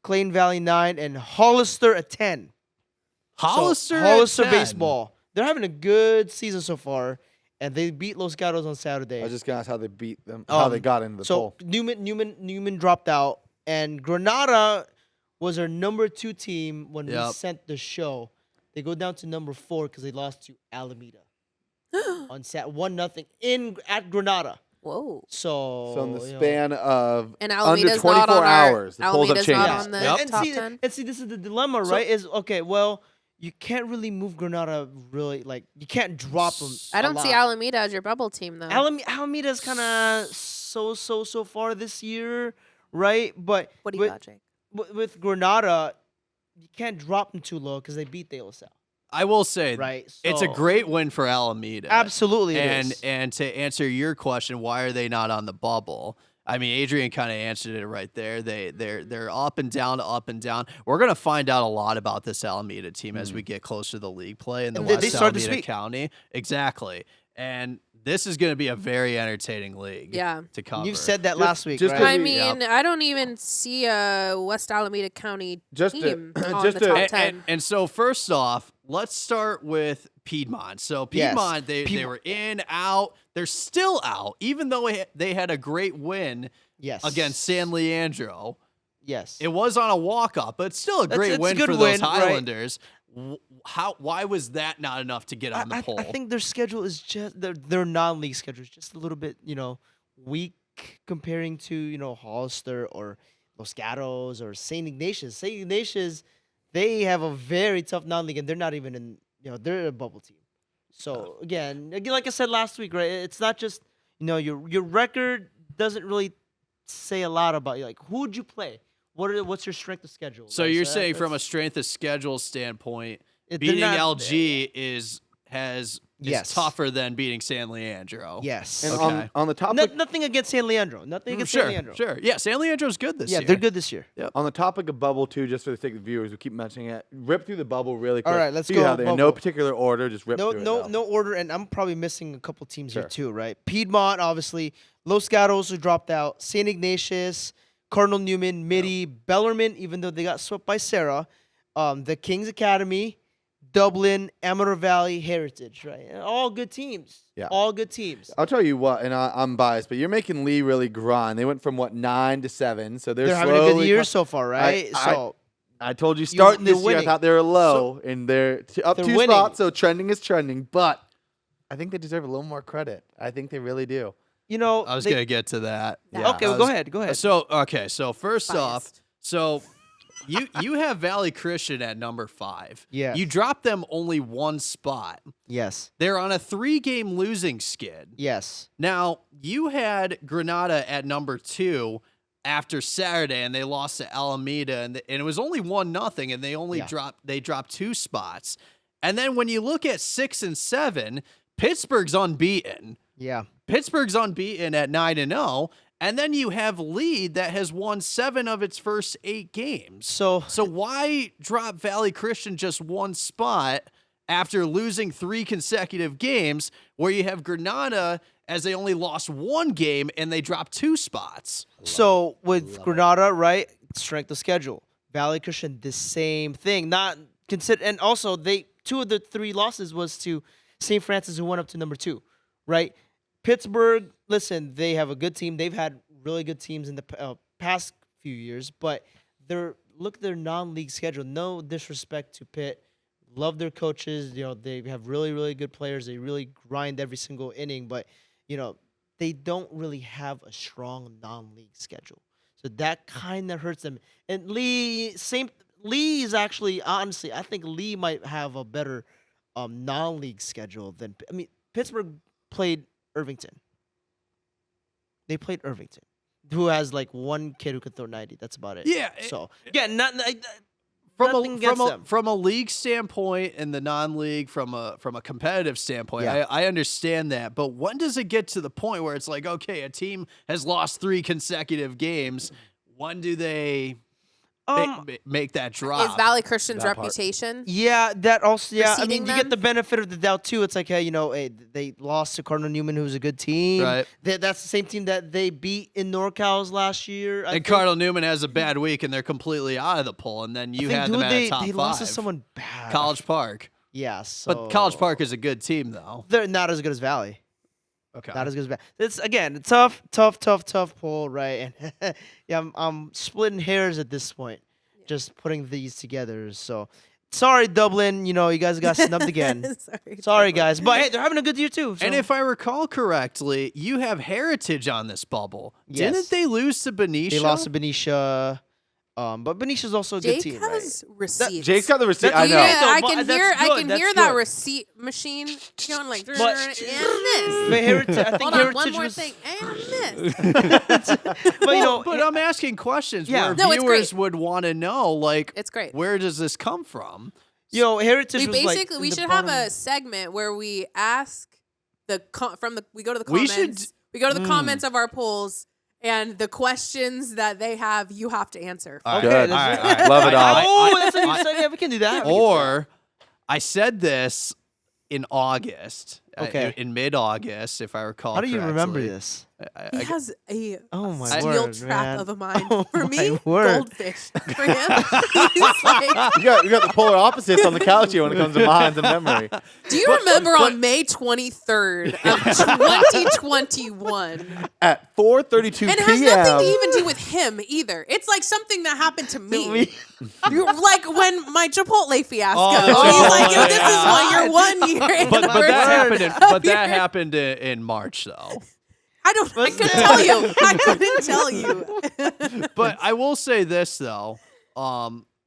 Clayton Valley, 9. And Hollister, at 10. Hollister, So, at Hollister 10. baseball. They're having a good season so far, and they beat Los Gatos on Saturday. I was just gonna ask how they beat them, how they got into the So poll. Newman dropped out, and Granada was our number 2 team when we Yep. sent the show. They go down to number 4 because they lost to Alameda on 1-0 at Granada. Whoa. So, So in the span of And under Alamida's 24 not on hours, the our. polls have Alameda's changed. not on the Yep. and top see, 10. and see, this is the dilemma, right? Is okay. Well, you can't really move Granada. Really, like you can't drop them. I don't see Alameda as your bubble team though. Alameda's kind of so far this year, right? But What do you got, Jake? with Granada, you can't drop them too low because they beat De La Salle, I will say, right? it's a So- great win for Alameda. Absolutely, it And is. and to answer your question, why are they not on the bubble? Adrian kind of answered it right there. They're up and down, up and down. We're gonna find out a lot about this Alameda team as we get closer to the league play in the And they West start this Alameda week. County. Exactly. And this is gonna be a very entertaining league. Yeah. To cover. You've said that Just- last week, just right? 'cause I we- mean, I don't even see a West Alameda County Just to- team on just the to- top 10. And so first off, let's start with Piedmont. So Yes. Piedmont, they Piedmont. were in, out. They're still out, even though they had a great win Yes. against San Leandro. Yes. It was on a walk-up, but it's still a great it's a win good for win, those right. Highlanders. Why was that not enough to get on the poll? I think their schedule is just their non-league schedule is just a little bit, weak comparing to, Hollister or Los Gatos or St. Ignatius. St. Ignatius, they have a very tough non-league, and they're not even in, they're a bubble team. So again, like I said last week, right? It's not just, your record doesn't really say a lot about you. Like, who would you play? What's your strength of schedule? So right? you're that- saying from a that's- strength of schedule standpoint, they're beating not- LG is Yes. tougher than beating San Leandro. Yes. And Okay. on the topic Nothing against San Leandro. Nothing against San Sure, Leandro. sure. Yeah, San Leandro's good this Yeah, year. they're good this year. on the topic of bubble too, just for the sake of the viewers, we keep mentioning it. Rip through the bubble really quick. All right, let's See how go they- in bubble. no particular order, just rip No, through it. no, though. no order, and I'm probably missing a couple teams Sure. here too, right? Piedmont, obviously. Los Gatos, who dropped out. St. Ignatius, Cardinal Newman, Mitty, Bellarmine, even though they got swept by Sarah. The Kings Academy, Dublin, Amador Valley, Heritage, right? And all good teams. Yeah. All good teams. I'll tell you what, and I'm biased, but you're making Lee really grind. They went from 9 to 7, so They're having a good slowly year co- so far, right? I told you starting they're this year, I winning. thought they were low, and they're up They're 2 winning. spots, so trending is trending. But I think they deserve a little more credit. I think they really do. you know, I was they- going to get to that. Yeah. Okay, I well, go was- ahead. Go ahead. So first off, Biased. so you have Valley Christian at number 5. Yes. You dropped them only 1 spot. Yes. They're on a 3-game losing skid. Yes. Now, you had Granada at number 2 after Saturday, and they lost to Alameda, and it was only 1-0, and they only Yeah. dropped 2 spots. And then when you look at 6 and 7, Pittsburgh's unbeaten. Yeah. Pittsburgh's unbeaten at 9-0, and then you have Lee that has won 7 of its first 8 games. So So why drop Valley Christian just 1 spot after losing 3 consecutive games, where you have Granada as they only lost 1 game and they dropped 2 spots? So with Granada, right, strength of schedule. Valley Christian, the same thing. Not consider, and also they 2 of the 3 losses was to St. Francis, who went up to number 2, right? Pittsburgh, listen, they have a good team. They've had really good teams in the past few years, but look at their non-league schedule. No disrespect to Pitt. Love their coaches. You know, they have really, really good players. They really grind every single inning, but you know, they don't really have a strong non-league schedule. So that kind of hurts them. And Lee is actually, honestly, I think Lee might have a better non-league schedule than, Pittsburgh played Irvington. They played Irvington, who has like 1 kid who can throw 90. That's about it. Yeah. So, yeah, nothing From against them. a league standpoint and the non-league, from a competitive standpoint, Yeah. I understand that. But when does it get to the point where it's like, okay, a team has lost 3 consecutive games? When do they make that drop? Is Valley Christian's That part. reputation? Yeah, that also. Yeah, I mean, Preceding you get them? the benefit of the doubt too. It's like, hey, they lost to Cardinal Newman, who's a good team. Right. That's the same team that they beat in NorCal's last year. I And think. Cardinal Newman has a bad week, and they're completely out of the poll. And then you I think, had them dude, at they top 5. lost to someone bad. College Park. Yeah, so But College Park is a good team, though. they're not as good as Valley. Okay. Not as good as Valley. It's again a tough poll, right? And yeah, I'm splitting hairs at this point, just putting these together. So sorry, Dublin. You guys got snubbed again. Sorry, guys. But hey, they're having a good year too. So. And if I recall correctly, you have Heritage on this bubble. Yes. Didn't they lose to Benicia? they lost to Benicia, but Benicia's also a good Jake team, right? has receipts. Jake's got the receipt. That's- I know. Yeah, No, I but can that's hear. I good, can that's hear that good. receipt machine going like. But- and this. But Heritage, I think Hold on, Heritage one more was, thing. And this. But But I'm asking questions Yeah. where No, it's viewers great. would want to know, like, It's great. where does this come from? Heritage We was like basically in we the should have bottom- a segment where we ask we go to the We comments. should- We go to the comments of our polls, and the questions that they have, you have to answer. All right, Good. all right, that's all right. Love it all. Oh, that's what you said. Yeah, we can do that. Or I said this in August, Okay. in mid-August, if I recall. How do you remember correctly. this? He has a Oh my steel word, trap man. of a mind. Oh For my me, word. goldfish. For him, he's like. You got the polar opposites on the couch here when it comes to minds and memory. Do you remember on May 23rd of 2021? At 4:32 And it has nothing to even do with him either. It's like something that happened to me. You're like when my Chipotle fiasco. Oh, He's like, yeah. this is what your 1 year But anniversary. that happened in March, though. I couldn't tell you. I couldn't tell you. But I will say this, though.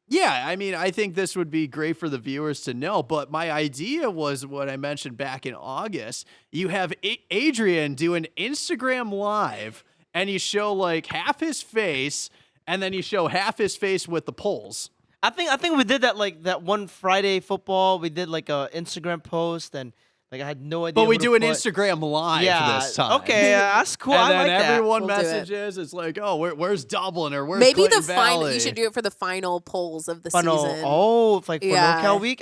Yeah, I mean, I think this would be great for the viewers to know. But my idea was what I mentioned back in August. You have Adrian do an Instagram live, and you show like half his face, and then you show half his face with the poles. I think we did that like that one Friday football. We did like a Instagram post and like I had no idea. But we who to do an put. Instagram live this time. Okay, that's cool. And I then like that. everyone We'll do it. messages. It's like, oh, where's Dublin or where's Maybe the Clinton final. Valley? You should do it for the final polls of the Funnel. season. Oh, it's like for Yeah. NorCal week.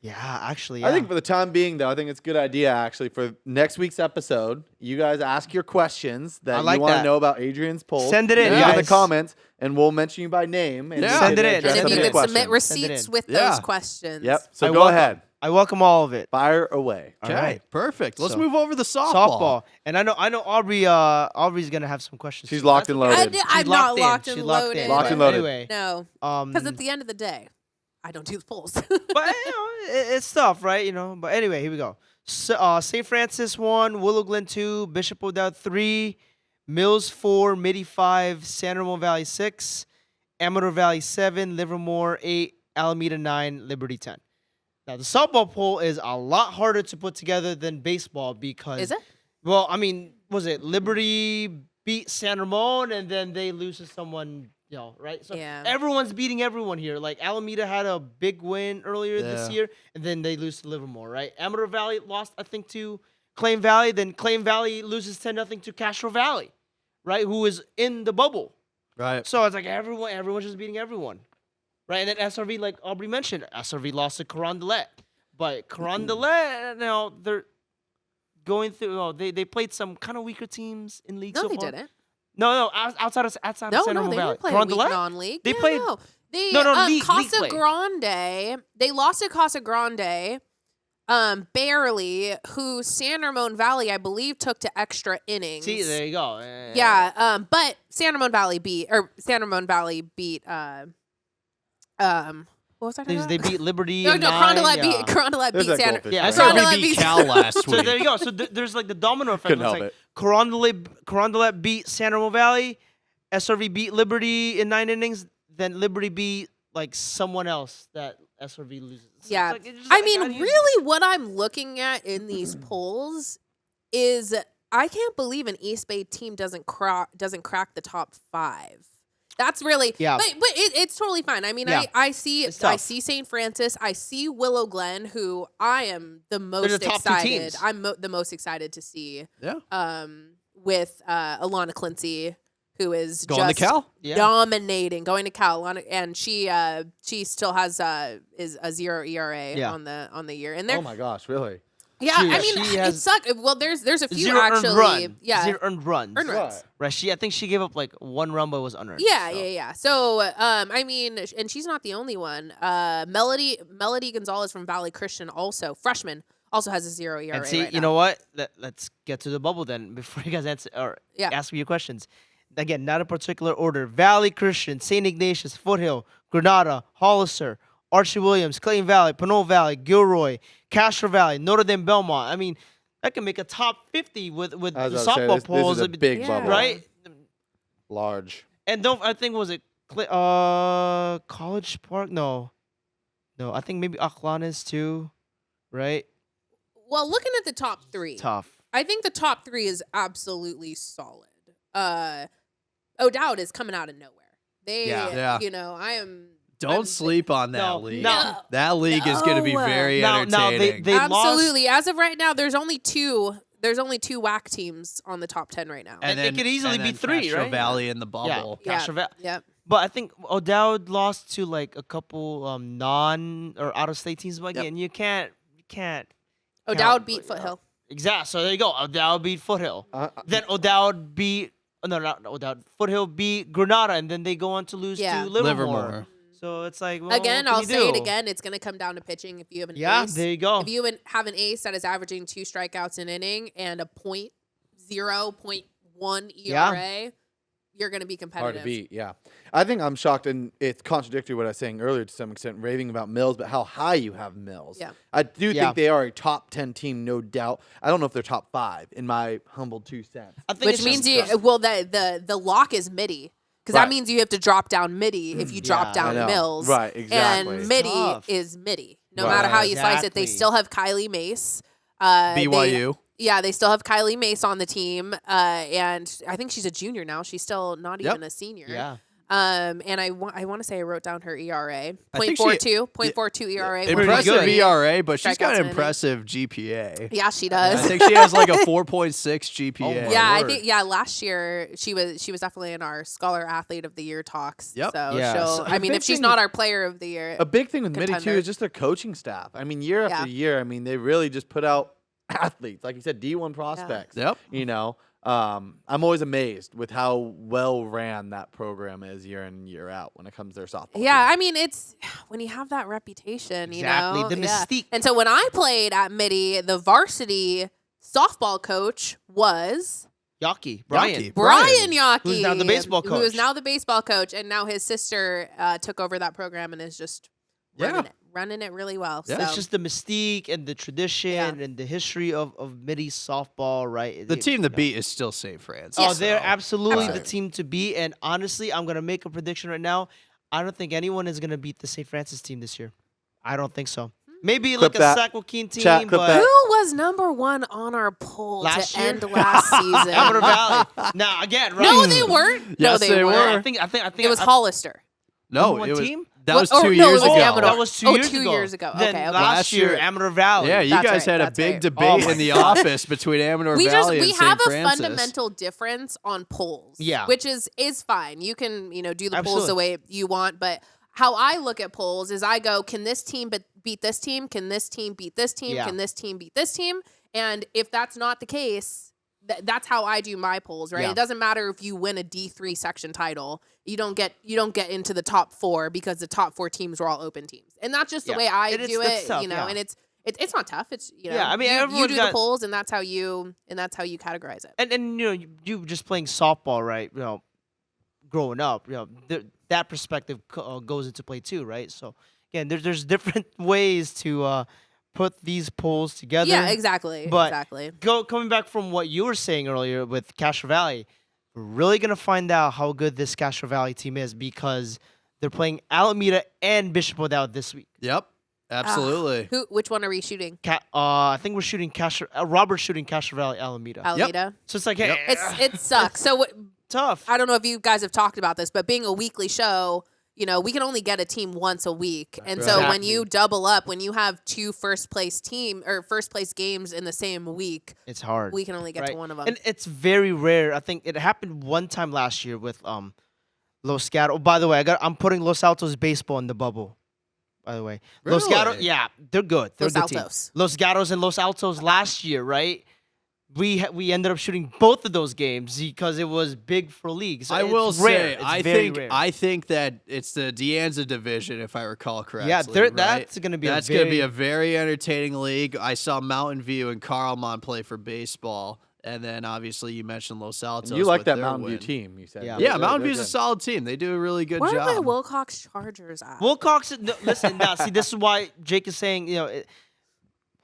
Yeah. Actually, I think for the time being, though, I think it's a good idea, actually, for next week's episode, you guys ask your questions that like you want to that. know about Adrian's poll. Send it in, Leave in the guys. comments, and we'll mention you by name. And Yeah. you Send can it in. address And if some you of your could submit questions. Send it receipts in. with Yeah. those questions. Yep. So I go welcome- ahead. I welcome all of it. Fire away. All Okay, right. perfect. Let's So, move over to the softball. And I know Aubrey. Aubrey's gonna have some questions. She's too. locked and loaded. I'm not locked She's and locked loaded. in. Locked and loaded. Anyway, No, because at the end of the day, I don't do the polls. but it's tough, right? But anyway, here we go. So, St. Francis 1, Willow Glen 2, Bishop O'Dowd 3, Mills 4, Mitty 5, San Ramon Valley 6, Amador Valley 7, Livermore 8, Alameda 9, Liberty 10. Now, the softball poll is a lot harder to put together than baseball because... Is it? Well, I mean, was it Liberty beat San Ramon and then they lose to someone, right? So Yeah. everyone's beating everyone here. Like Alameda had a big win earlier this Yeah. year and then they lose to Livermore, right? Amador Valley lost, I think, to Claim Valley. Then Claim Valley loses 10-0 to Castro Valley, right? Who is in the bubble. Right. So it's like everyone's just beating everyone. Right, and then SRV, like Aubrey mentioned, SRV lost to Carondelet. But Carondelet, now they're going through. Oh, they played some kind of weaker teams in league No, so they far. didn't. No, outside of No, San Ramon they Valley. were playing weak Carondelet? non-league. They Yeah, played- No, they, No, league Casa play. Grande. They lost to Casa Grande, barely. Who San Ramon Valley, I believe, took to extra innings. See, there you go. Yeah. But San Ramon Valley beat. What was I talking They about? beat Liberty. No, and Carondelet nine, beat. Carondelet There's beat that San. goldfish. Yeah, SRV Carondelet beat beat- Cal last So week. there you go. So there's like the domino effect. Couldn't It's help like it. Carondelet beat San Ramon Valley. SRV beat Liberty in 9 innings. Then Liberty beat like someone else that SRV loses. So Yeah. it's just I like, mean, how do you- really, what I'm looking at in these polls is I can't believe an East Bay team doesn't crack the top 5. That's really Yeah. but it's totally fine. I mean, Yeah. I see It's tough. St. Francis, I see Willow Glen, who I am the most the top two excited. teams. I'm the most excited to see. Yeah. With Alana Clincy, who is Going to just Cal? Yeah. dominating, going to Cal, and she still has is a 0 ERA Yeah. on the year, and they're Oh my gosh, really? yeah. She- I mean, she it has sucks. Well, there's a few Zero actually. earned run. Yeah, Zero earned runs. earned runs. Right. Right. I think she gave up like 1 run, but it was unearned. Yeah, so. yeah. So, I mean, and she's not the only one. Melody Gonzalez from Valley Christian, also freshman, also has a 0 ERA. And see, right you now. know what? Let's get to the bubble then before you guys answer or Yeah. ask me your questions. Again, not in particular order. Valley Christian, St. Ignatius, Foothill, Granada, Hollister, Archie Williams, Clayton Valley, Pinole Valley, Gilroy, Castro Valley, Notre Dame Belmont. I mean, that can make a top 50 with the I was about to say, softball this polls. is a big Yeah. bubble. right? Large. And I think was it College Park? No, I think maybe Aclanes too, right? Well, looking at the top 3, Tough. I think the top 3 is absolutely solid. O'Dowd is coming out of nowhere. They, Yeah. I am. Don't I'm- sleep on that No, league. no. That league is going to be No. very Now entertaining. they lost. Absolutely. As of right now, there's only two WAC teams on the top 10 right now. And it could easily and be then 3, Castro right? Valley in the bubble. Yeah. Castro Valley. Yep. But I think O'Dowd lost to like a couple non or out of state teams. But again, you can't. O'Dowd beat Foothill. Exactly. So there you go. O'Dowd beat Foothill. Then O'Dowd beat. Oh, no, not O'Dowd. Foothill beat Granada, and then they go on to lose Yeah. to Livermore. Livermore. So it's like, well, Again, what can I'll you say it do? again. It's going to come down to pitching. If you have an Yeah, ace, there you go. if you have an ace that is averaging 2 strikeouts an inning and a 0.1 ERA, you're going to be competitive. Hard to beat, yeah. I think I'm shocked, and it's contradictory what I was saying earlier to some extent, raving about Mills, but how high you have Mills. Yeah. I do Yeah. think they are a top 10 team, no doubt. I don't know if they're top 5, in my humble 2 cents. I think Which it's means just- the lock is midi. Because that Right. means you have to drop down midi if you drop Yeah, down I know. Mills. Right, exactly. And midi Tough. is midi. No Right. matter how you slice it, they Exactly. still have Kylie Mace. BYU. They still have Kylie Mace on the team. And I think she's a junior now. She's still not Yep. even a senior. Yeah. And I want to say I wrote down her ERA. I think 0.42 ERA. Impressive 1.3 ERA, but she's got strikeouts an in an impressive GPA. Yeah, she I does. think she has like a 4.6 GPA. Oh, my Yeah, I word. think last year she was definitely in our Scholar Athlete of the Year talks. Yep. So Yeah. she'll So I mean big if she's thing not with- our player of the year. A big thing with Midi too Contender. is just their coaching staff. I mean, year after year, I mean, they really just put out athletes, like you said, D1 prospects. Yep. You know, I'm always amazed with how well ran that program is year in and year out when it comes to their softball. Yeah, team. I mean it's when you have that reputation, Exactly, you know. the Yeah. mystique. And so when I played at Midi, the varsity softball coach was Yaki, Brian. Yaki. Brian Yaki, Who's now the baseball Who is coach. now the baseball coach, and now his sister took over that program and is just running it really well. Yeah. So. It's just the mystique and the tradition and the history of Midi softball, right? The team to you know. beat is still St. Francis. Oh, they're so- absolutely the Absolutely. team to beat. And honestly, I'm going to make a prediction right now. I don't think anyone is going to beat the St. Francis team this year. I don't think so. Maybe Clip like that. a Sac-Joaquin team, Chat, clip but that. Who was number one on our poll Last to year? end last season? Amador Valley. Now, again, right? No, they weren't. Yes, no, they weren't. were. I think It was Hollister. No, Number one it was team? that was What- 2 or no, it years was ago. Amador. That was 2 Oh, years 2 ago. years ago. Then Okay, okay. last Last year, year- Amador Valley. Yeah, you That's guys right, had a that's big right. debate Oh my in the God. office between Amador We Valley we and have St. a Francis. fundamental difference on polls. Yeah. which is fine. You can do the polls Absolutely. the way you want, but how I look at polls is I go, can this team beat this team? Can this team beat this team? Yeah. Can this team beat this team? And if that's not the case, that's how I do my polls, right? Yeah. It doesn't matter if you win a D3 section title. You don't get into the top 4 because the top 4 teams were all open teams. And that's just the Yeah. I And it's- do that's it, tough, and yeah. it's not tough. It's Yeah, I mean, you everyone's do got- the polls, and that's how you categorize it. And you just playing softball, right? Growing up, that perspective goes into play too, right? So again, there's different ways to put these polls together. Yeah, exactly. But exactly. Coming back from what you were saying earlier with Castro Valley, we're really gonna find out how good this Castro Valley team is because they're playing Alameda and Bishop O'Dowd this week. Yep, absolutely. Which one are we shooting? I think we're shooting Robert's shooting Castro Valley, Alameda. Alameda. So it's like, hey, It sucks. So tough. I don't know if you guys have talked about this, but being a weekly show, we can only get a team once a week. And so when Exactly. you double up, when you have 2 first place games in the same week, It's hard. we can only get to right? one of them. And it's very rare. I think it happened one time last year with Los Gatos. Oh, by the way, I'm putting Los Altos baseball in the bubble. By the way, Los Gatos, Really? yeah, they're good. They're Los a good team. Altos. Los Gatos and Los Altos last year, right? We ended up shooting both of those games because it was big for league. So I will it's rare. say, It's I very think rare. I think that it's the Deanza division, if I recall correctly. Yeah, right? that's gonna be that's gonna be a very entertaining league. I saw Mountain View and Carlmont play for baseball, and then obviously you mentioned Los Altos. You like with that their Mountain win. View team, you said. Yeah. Yeah, They're Mountain good, View's a good. solid team. They do a really good Where job. are my Wilcox Chargers at? Wilcox, listen, now, see, this is why Jake is saying,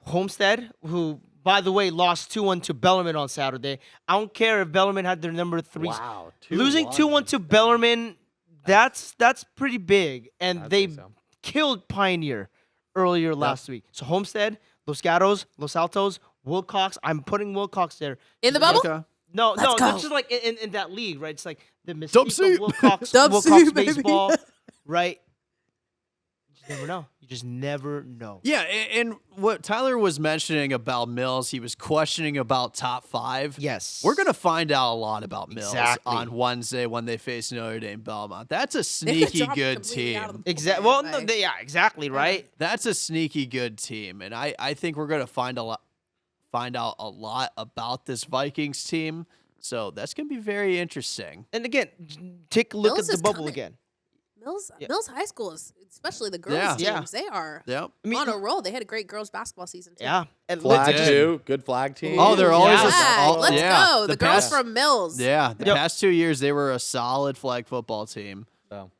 Homestead, who, by the way, lost 2-1 to Bellarmine on Saturday. I don't care if Bellarmine had their number 3. Wow. Losing 2-1 to Bellarmine, that's pretty big. And I'd they say so. killed Pioneer earlier last week. So Homestead, Los Gatos, Los Altos, Wilcox. I'm putting Wilcox there. In the bubble? Okay. No, Let's no, go. just like in that league, right? It's like the Dub mystique soup. of Wilcox, Dub Wilcox soup, baby. baseball, right? You just never know. You just never know. Yeah, and what Tyler was mentioning about Mills, he was questioning about top 5. Yes. We're going to find out a lot about Mills Exactly. on Wednesday when they face Notre Dame Belmont. That's a They could sneaky drop good completely out of team. the Exactly. pool, Well, by no, the way. yeah, exactly, right? That's a sneaky good team, and I think we're going to find out a lot about this Vikings team. So that's going to be very interesting. And again, take a look Mills at is the bubble coming. again. Mills High School is, especially the girls Yeah. teams, they are Yep. I mean, on a roll. They had a great girls basketball season too. yeah. And Flag did. too. Good flag team. Oh, they're always Yeah, a let's yeah, go. The girls past- from Mills. Yeah, the Yep. past 2 years they were a solid flag football team. So.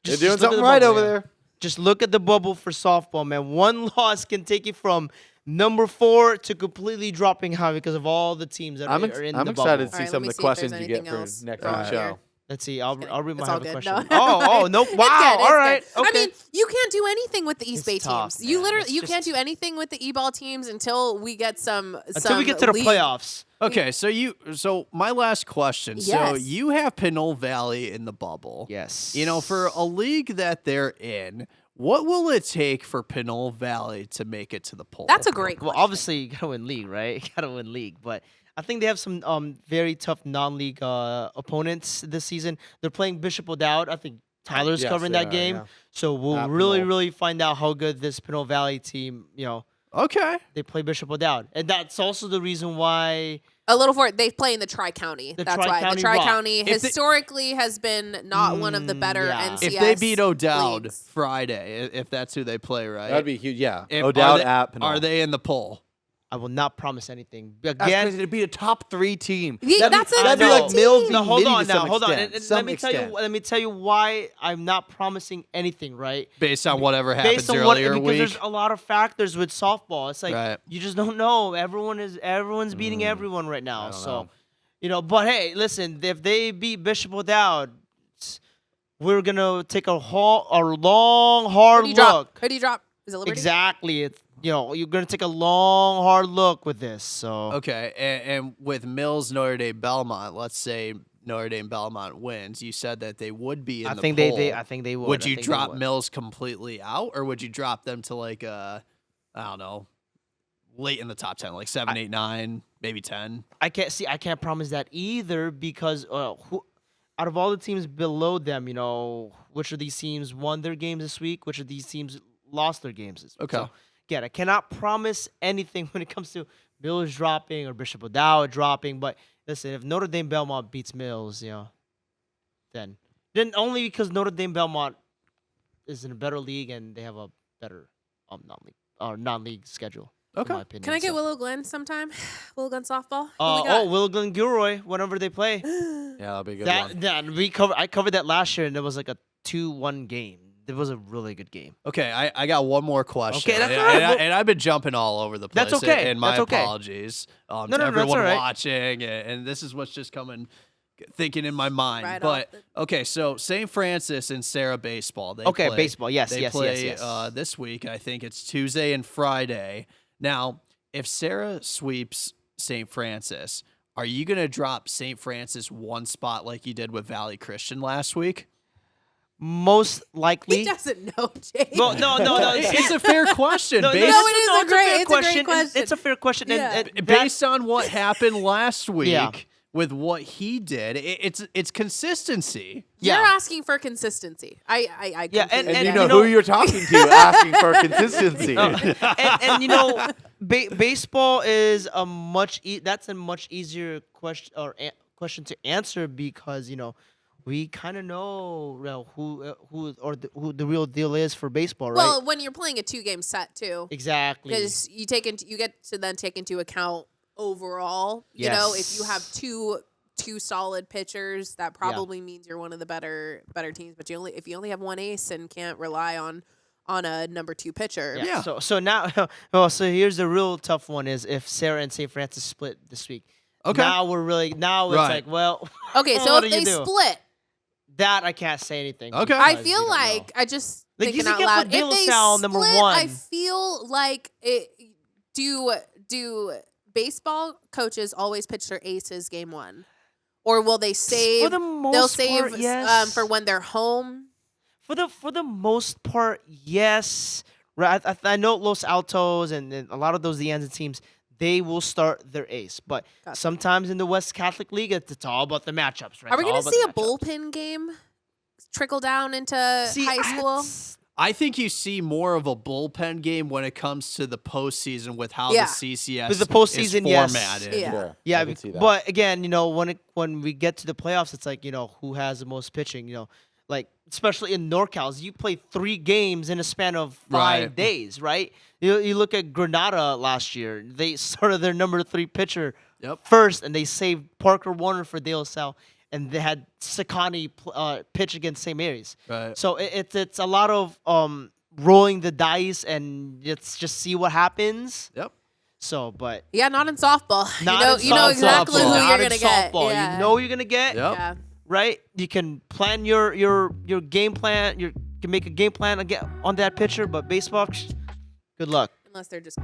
Just- They're doing just look at something the right bubble, over yeah. there. Just look at the bubble for softball, man. One loss can take you from number 4 to completely dropping high because of all the teams that I'm are in I'm the excited bubble. to see All right, some let of me the see if there's questions you get anything for else next on week's here. show. Let's see. kidding. Aubrey might It's all have a good. question. No. Oh, no. It's Wow. good, it's All right. good. Okay. I mean, you can't do anything with the East Bay It's tough, teams. You man. literally It's you just- can't do anything with the E-ball teams until we get until we get to the league. playoffs. Okay, so my last question. So Yes. you have Pinole Valley in the bubble. Yes. You know, for a league that they're in, what will it take for Pinole Valley to make it to the poll? That's a great question. Well, obviously you gotta win league, right? You gotta win league, but I think they have some very tough non-league opponents this season. They're playing Bishop O'Dowd. I think Tyler's Yes, covering they that are, game, yeah. so we'll At really, Pinole. really find out how good this Pinole Valley team. Okay. They play Bishop O'Dowd, and that's also the reason why. A little for they play in the Tri-County. The That's why the Tri-County Tri-County If they- historically has been not one of the better yeah. NCS If they beat O'Dowd leagues. Friday, if that's who they play, right? That'd be huge. Yeah. If- O'Dowd are they, at Pinole. Are they in the poll? I will not promise anything. That's Again, crazy to be a top 3 team. Yeah, that's a that'd be top like Mills team. no, being hold Mini on to some now, hold on. extent. And Some let me tell you. extent. Let me tell you why I'm not promising anything. Right. Based on whatever happens Based on what, earlier because week. there's a lot of factors with softball. It's like Right. you just don't know. Everyone's beating everyone right now. don't So, know. but hey, listen, if they beat Bishop O'Dowd, we're gonna take a long, hard Who do you drop? look. Who do you drop? Is it Liberty? Exactly. It's you're gonna take a long, hard look with this. So Okay, and with Mills, Notre Dame, Belmont, let's say Notre Dame, Belmont wins. You said that they would be in I the think poll. I think they would. Would I you think they drop would. Mills completely out, or would you drop them to like I don't know, late in the top 10, like 7, 8, 9, maybe 10? I can't promise that either because out of all the teams below them, which of these teams won their games this week? Which of these teams lost their games this week? Okay. So, again, I cannot promise anything when it comes to Mills dropping or Bishop O'Dowd dropping. But listen, if Notre Dame Belmont beats Mills, then only because Notre Dame Belmont is in a better league and they have a better non-league schedule. Okay. In my opinion. Can I get So- Willow Glen sometime? Willow Glen softball. Who we got? Will Glen Gilroy whenever they play. Yeah, that'll be a good one. I covered that last year and it was like a 2-1 game. It was a really good game. Okay, I got one more question. Okay, that's and, all right. and I've been jumping all over the place. That's okay. And my That's okay. apologies No, to that's everyone all right. watching. And this is what's just thinking in my mind. Right but off okay, so St. Francis and Sarah baseball. They Okay, play, baseball. Yes, they yes, play, yes. this week. I think it's Tuesday and Friday. Now, if Sarah sweeps St. Francis, are you going to drop St. Francis one spot like you did with Valley Christian last week? Most likely. He doesn't know, Jake. Well, no. It's a fair question. No, based, it is a great fair question. It's a fair question. Yeah. And based on what happened last week Yeah. with what he did, it's consistency. You're Yeah. asking for consistency. I Yeah, completely And get you it. know you know- who you're talking to asking for consistency. Baseball is a much easier question to answer because we kind of know who the real deal is for baseball, right? Well, when you're playing a 2-game set too, Exactly. because you get to then take into account overall. If you have two solid pitchers, that probably means you're one of the better teams. But if you only have one ace and can't rely on a number 2 pitcher. Yeah. So now, so here's the real tough one: is if Sarah and St. Francis split this week. Okay. Now it's Right. like, well, Okay, so what if do you they do? split, that I can't say anything. Okay. I because feel we don't know. like I just Like, thinking you out can't loud. put De If La they Salle split, number I 1. feel like do baseball coaches always pitch their aces game 1, or will they save? For the most They'll save part, yes. for when they're home. For the most part, yes. Right. I know Los Altos and a lot of those Leanza teams, they will start their ace. But Gotcha. sometimes in the West Catholic League, it's all about the matchups, right? Are we It's all going to about see the a matchups. bullpen game trickle down into See, high school? I think you see more of a bullpen game when it comes to the postseason with how Yeah. the CCS With the postseason, is yes. formatted. Yeah. Sure, Yeah, I can see that. but again, when we get to the playoffs, it's like who has the most pitching. Like especially in NorCal's, you play 3 games in a span of 5 Right. days, right? You look at Granada last year; they started their number 3 pitcher Yep. first, and they saved Parker Warner for De La Salle, and they had Sakani pitch against St. Mary's. Right. So it's a lot of rolling the dice and let's just see what happens. Yep. So, but. Yeah, not in softball. Not You know in exactly softball. who Not you're in going to get. softball. Yeah. You know who you're gonna get. Yep. Yeah. right? You can plan your game plan. You can make a game plan again on that pitcher, but baseball, good luck. Unless they're just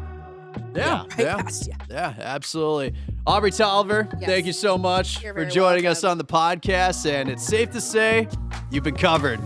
Yeah, right yeah, past you. yeah, absolutely. Aubrey Tolliver, Yes. thank you so much You're for very joining us welcome. on the podcast. And it's safe to say you've been covered.